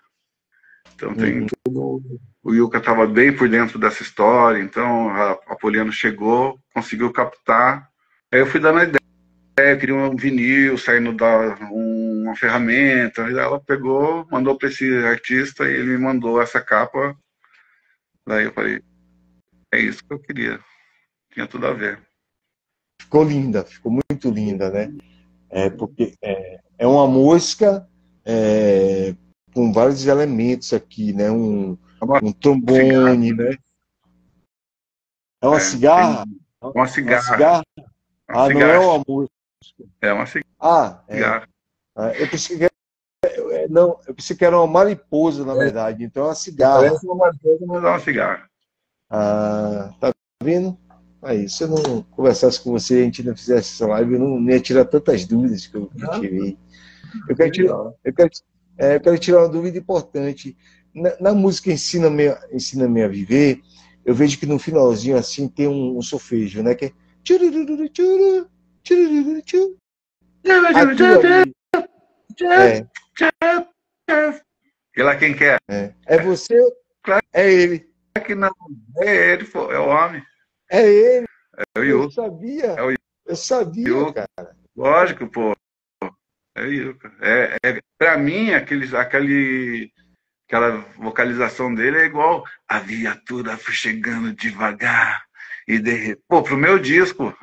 Então tem tudo. O Yuka estava bem por dentro dessa história, então a Poliana chegou, conseguiu captar. Aí eu fui dando a ideia, eu queria um vinil, saindo uma ferramenta. Aí ela pegou, mandou para esse artista e ele me mandou essa capa. Daí eu falei, é isso que eu queria. Tinha tudo a ver. Ficou linda, ficou muito linda, né? Porque é uma mosca com vários elementos aqui, né? Um trombone, cigarra, né? É uma cigarra? Uma cigarra. Não é uma mosca. É uma cigarra. Eu pensei que era uma mariposa, na verdade. Então é uma cigarra. Parece uma mariposa, mas é uma cigarra. Tá vendo? Aí, se eu não conversasse com você, a gente não fizesse essa live, eu não ia tirar tantas dúvidas que eu tirei. Eu quero tirar uma dúvida importante. Na música Ensina-me a Viver, eu vejo que no finalzinho assim tem um solfejo, né? Que é E lá quem quer? É você? É ele. É que não, é ele, pô, é o homem. É ele. É o Yuka. Eu sabia, cara. Lógico, pô. É o Yuka. Pra mim, aquela vocalização dele é igual a viatura foi chegando devagar e pô, pro meu disco.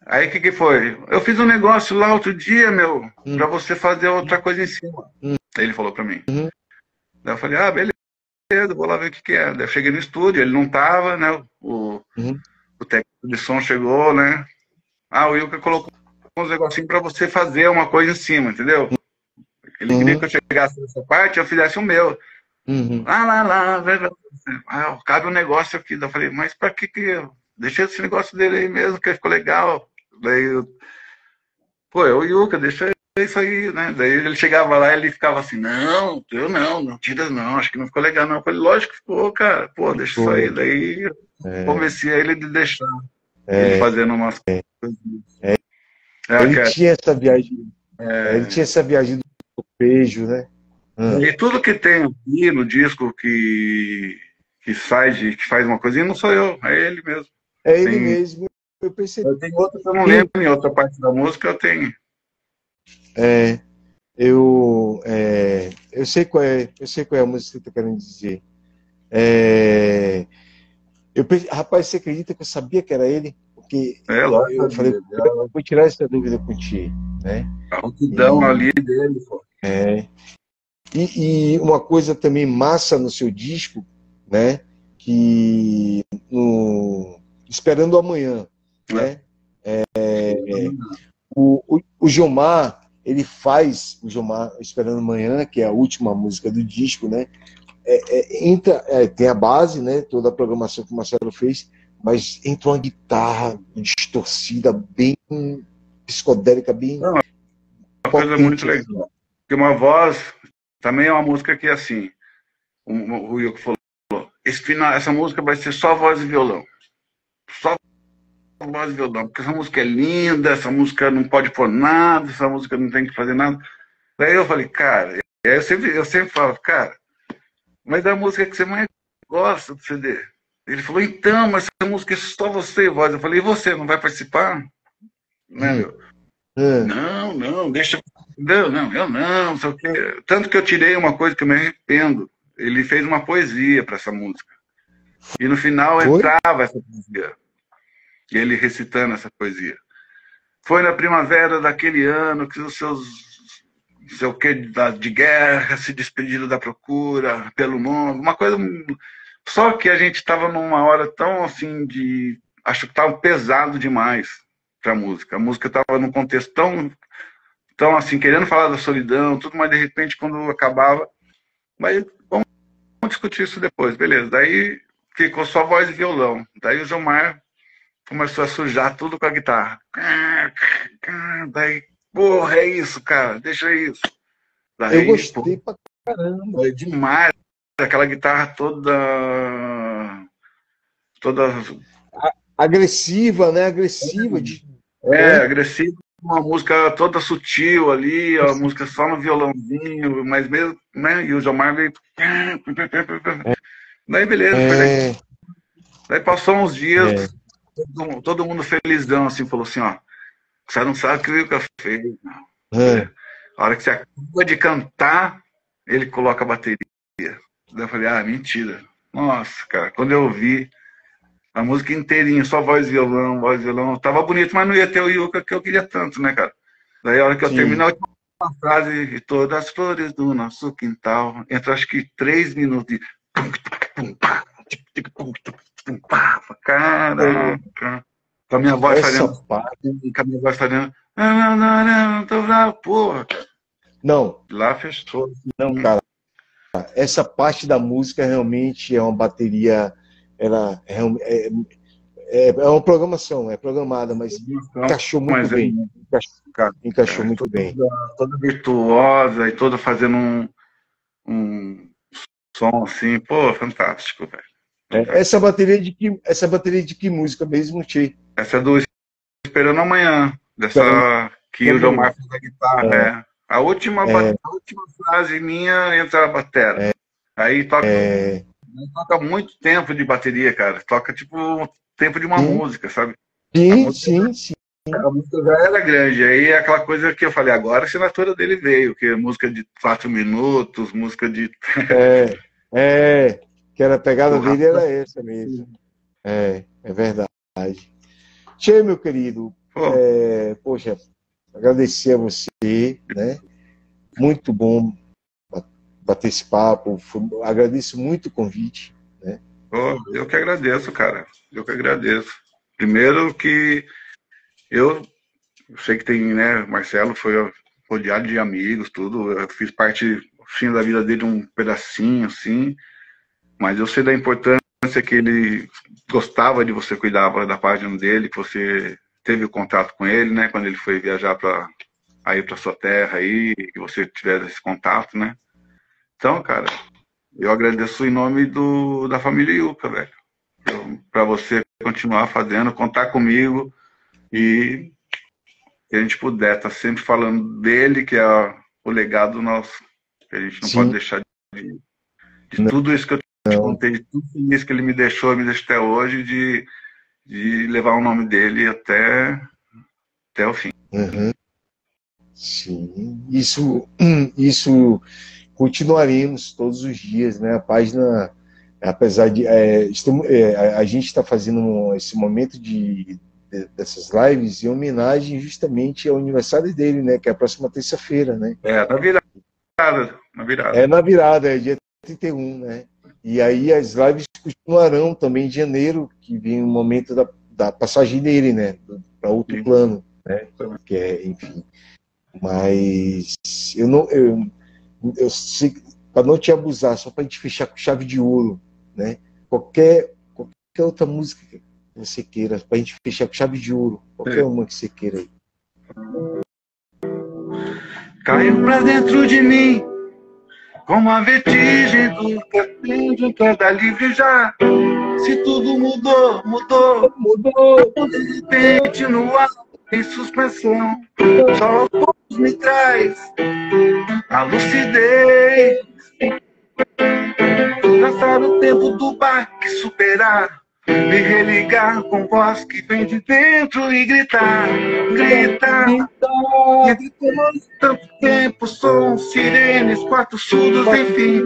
Aí o que foi? Eu fiz um negócio lá outro dia, pra você fazer outra coisa em cima. Ele falou pra mim. Daí eu falei, beleza, vou lá ver o que é. Daí eu cheguei no estúdio, ele não tava, né? O técnico de som chegou, né? O Yuka colocou uns negocinhos pra você fazer uma coisa em cima, entendeu? Ele queria que eu chegasse nessa parte e eu fizesse o meu. Cabe um negócio aqui. Daí eu falei, mas pra que deixa esse negócio dele aí mesmo, que ficou legal. Daí o Yuka, deixa isso aí, né? Daí ele chegava lá e ele ficava assim, não tira não, acho que não ficou legal não. Eu falei, lógico que ficou, cara, pô, deixa isso aí. Daí eu convenci ele de deixar ele fazendo umas coisas. Ele tinha essa viagem, ele tinha essa viagem do solfejo, né? E tudo que tem aqui no disco que faz uma coisinha, não sou eu, é ele mesmo. É ele mesmo, eu percebi. Eu tenho outra que eu não lembro, em outra parte da música eu tenho. Eu sei qual é a música que você está querendo dizer. Rapaz, você acredita que eu sabia que era ele? Porque eu falei, eu vou tirar essa dúvida contigo, né? A roupidão ali dele, pô. E uma coisa também massa no seu disco, né? Que Esperando Amanhã, né? O Gilmar, ele faz o Gilmar Esperando Amanhã, que é a última música do disco, né? Tem a base, né? Toda a programação que o Marcelo fez, mas entra uma guitarra distorcida, bem psicodélica, bem Não, uma coisa muito legal. Porque uma voz também é uma música que, assim, o Wilco falou, essa música vai ser só voz e violão. Só voz e violão. Porque essa música é linda, essa música não pode pôr nada, essa música não tem que fazer nada. Daí eu falei, cara, eu sempre falo, cara, mas é a música que você mais gosta do CD. Ele falou, então, mas essa música é só você e voz. Eu falei, e você, não vai participar? Né, meu? Não, deixa. Não, eu não, sei o quê. Tanto que eu tirei uma coisa que eu me arrependo. Ele fez uma poesia para essa música. E no final entrava essa poesia. E ele recitando essa poesia. Foi na primavera daquele ano que os seus, não sei o quê, de guerra se despediram da procura pelo mundo. Uma coisa. Só que a gente estava numa hora tão assim de. Acho que estava pesado demais para a música. A música estava num contexto tão assim, querendo falar da solidão, tudo, mas de repente, quando acabava. Mas vamos discutir isso depois, beleza. Daí ficou só voz e violão. Daí o Gilmar começou a sujar tudo com a guitarra. Daí, porra, é isso, cara, deixa isso. Daí, eu gostei pra caramba. É demais. Aquela guitarra toda agressiva, né? Agressiva. Agressiva. Uma música toda sutil ali, a música só no violãozinho, mas mesmo, né? E o Gilmar veio. Daí, beleza. Daí passou uns dias, todo mundo felizão, assim, falou assim, ó, você não sabe o que o Wilco fez. A hora que você acaba de cantar, ele coloca a bateria. Daí eu falei, mentira. Nossa, cara, quando eu ouvi a música inteirinha, só voz e violão, tava bonito, mas não ia ter o Wilco que eu queria tanto, né, cara? Daí a hora que eu terminei a última frase, e todas as flores do nosso quintal, entra acho que 3 minutos de... Caraca! Com a minha voz fazendo... Com a minha voz fazendo... Não, tô bravo, porra! Não. Lá fechou. Não, cara. Essa parte da música realmente é uma bateria... Ela é uma programação, é programada, mas encaixou muito bem. Encaixou muito bem. Toda virtuosa e toda fazendo um som assim, pô, fantástico, velho. Essa bateria de que música mesmo, Tchê? Essa é do Esperando Amanhã, dessa que o Gilmar fez a guitarra. A última frase minha entra a bateria. Aí toca muito tempo de bateria, cara. Toca tipo o tempo de uma música, sabe? Sim. A música já era grande. Aí é aquela coisa que eu falei, agora a assinatura dele veio, que é música de 4 minutos, música de. Que era a pegada dele era essa mesmo. É verdade. Tchê, meu querido, poxa, agradecer a você, né? Muito bom bater esse papo, agradeço muito o convite, né? Eu que agradeço, cara, eu que agradeço. Primeiro que eu sei que tem, né, Marcelo foi rodeado de amigos, tudo, eu fiz parte, fim da vida dele um pedacinho, assim, mas eu sei da importância que ele gostava de você cuidar da página dele, que você teve o contato com ele, né, quando ele foi viajar para sua terra aí, que você tivesse esse contato, né? Então, cara, eu agradeço em nome da família Yuka, velho. Para você continuar fazendo, contar comigo e que a gente puder estar sempre falando dele, que é o legado nosso. Que a gente não pode deixar de tudo isso que eu te contei, de tudo isso que ele me deixou até hoje, de levar o nome dele até o fim. Sim, isso continuaremos todos os dias, né? A página, apesar de a gente está fazendo esse momento dessas lives em homenagem justamente ao aniversário dele, né? Que é a próxima terça-feira, né? Na virada. Na virada, é dia 31, né? E aí as lives continuarão também em janeiro, que vem o momento da passagem dele, né? Para outro plano, né? Que é, enfim. Mas eu sei, para não te abusar, só para a gente fechar com chave de ouro, né? Qualquer outra música você queira, pra gente fechar com chave de ouro. Qualquer uma que você queira aí. Caiu pra dentro de mim, como a vertigem do capim de queda livre já. Se tudo mudou, mudou, de repente no ar, em suspensão. Só aos poucos me traz a lucidez. Traçar o tempo do baque, superar, me religar com voz que vem de dentro e gritar, gritar. E depois de tanto tempo, som, sirenes, quartos surdos, enfim,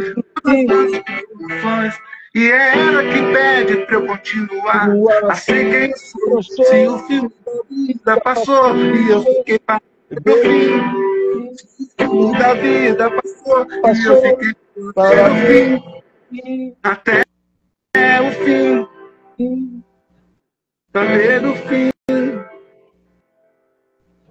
e é ela que pede pra eu continuar a ser quem sou. Se o filme da vida passou e eu fiquei para o fim, se o filme da vida passou e eu fiquei para o fim, até o fim, pra ver o fim.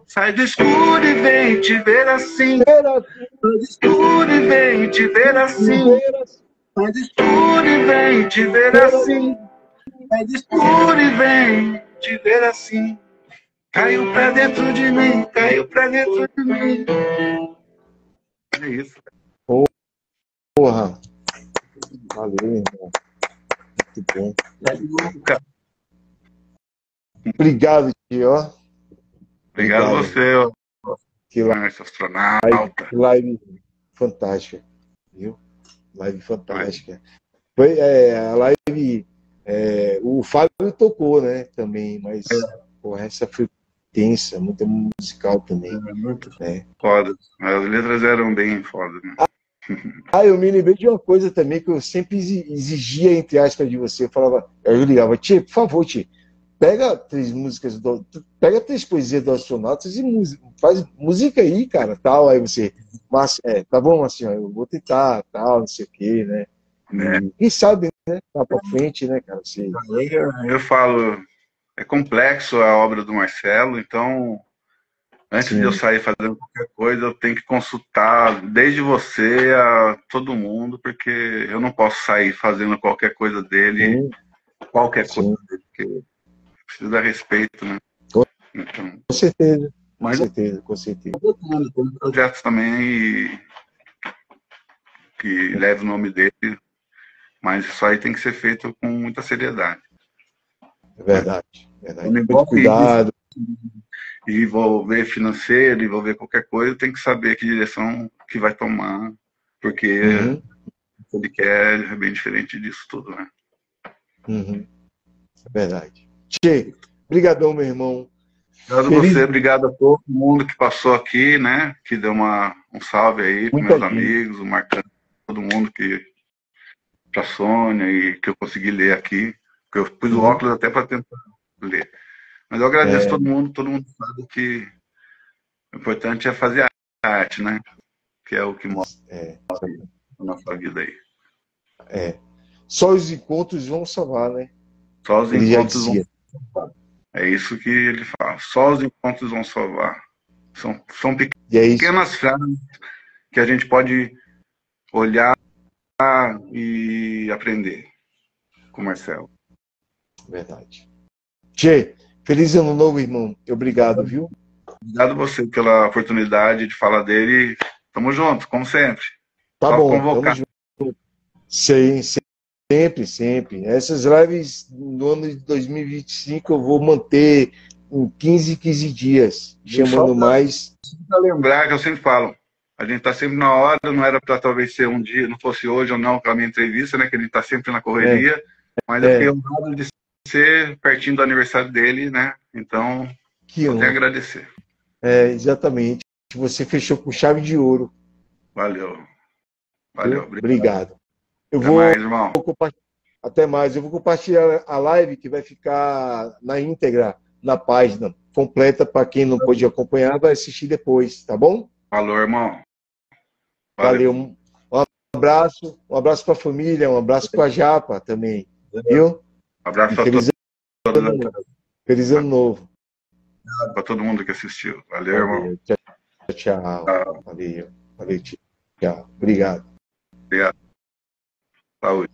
Sai do escuro e vem te ver assim. Sai do escuro e vem te ver assim. Sai do escuro e vem te ver assim. Sai do escuro e vem te ver assim. Caiu pra dentro de mim, caiu pra dentro de mim. É isso. Porra. Valeu, irmão. Muito bom. Obrigado, tio. Obrigado a você, ó. Que astronauta. Live fantástica, viu? Live fantástica. Foi, a live, o Fábio tocou, né, também, mas porra, essa foi tensa, muito musical também. Muito né? foda. As letras eram bem foda, né? Eu me lembrei de uma coisa também que eu sempre exigia, entre aspas, de você. Eu ligava, tia, por favor, tia, pega 3 músicas, pega 3 poesias do Astronautas e faz música aí, cara, tal. Aí você, tá bom, assim, eu vou tentar, tal, não sei o quê, né? E quem sabe, né? Tá pra frente, né, cara? Assim. Eu falo, é complexo a obra do Marcelo, então antes de eu sair fazendo qualquer coisa, eu tenho que consultar desde você a todo mundo, porque eu não posso sair fazendo qualquer coisa dele, coisa dele, porque precisa dar respeito, né? Então, com certeza, com certeza. Tem projetos também que levam o nome dele, mas isso aí tem que ser feito com muita seriedade. É verdade. Muito cuidado. Envolver financeiro, envolver qualquer coisa, tem que saber que direção que vai tomar, porque o que ele quer é bem diferente disso tudo, né? É verdade. Tchê, brigadão, meu irmão. Obrigado a você, obrigado a todo mundo que passou aqui, né? Que deu um salve aí para meus amigos, o Marcano, todo mundo pra Sônia e que eu consegui ler aqui, que eu pus o óculos até para tentar ler. Mas eu agradeço todo mundo sabe que o importante é fazer arte, né? Que é o que mostra a nossa vida aí. Só os encontros vão salvar, né? Só os encontros vão salvar. É isso que ele fala. Só os encontros vão salvar. São pequenas frases que a gente pode olhar e aprender com o Marcelo. Verdade. Tchê, feliz ano novo, irmão. Obrigado, viu? Obrigado a você pela oportunidade de falar dele. Tamo junto, como sempre. Tá bom, convocar. Tamo junto. Sim, sempre. Essas lives no ano de 2025 eu vou manter em 15 dias, chamando mais. Pra lembrar que eu sempre falo, a gente tá sempre na hora, não era para talvez ser um dia, não fosse hoje ou não com a minha entrevista, né, que a gente tá sempre na correria, mas eu fiquei honrado de ser pertinho do aniversário dele, né, então só tenho a agradecer. Exatamente, você fechou com chave de ouro. Valeu. Obrigado. Até mais. Eu vou compartilhar a live que vai ficar na íntegra, na página completa, para quem não pôde acompanhar, vai assistir depois, tá bom? Falou, irmão. Valeu. Um abraço para a família, um abraço para a Japa também, viu? Um abraço para todos. Feliz ano novo. Para todo mundo que assistiu. Valeu, irmão. Tchau. Valeu. Tchau. Obrigado. Obrigado. Saúde.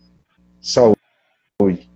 Saúde.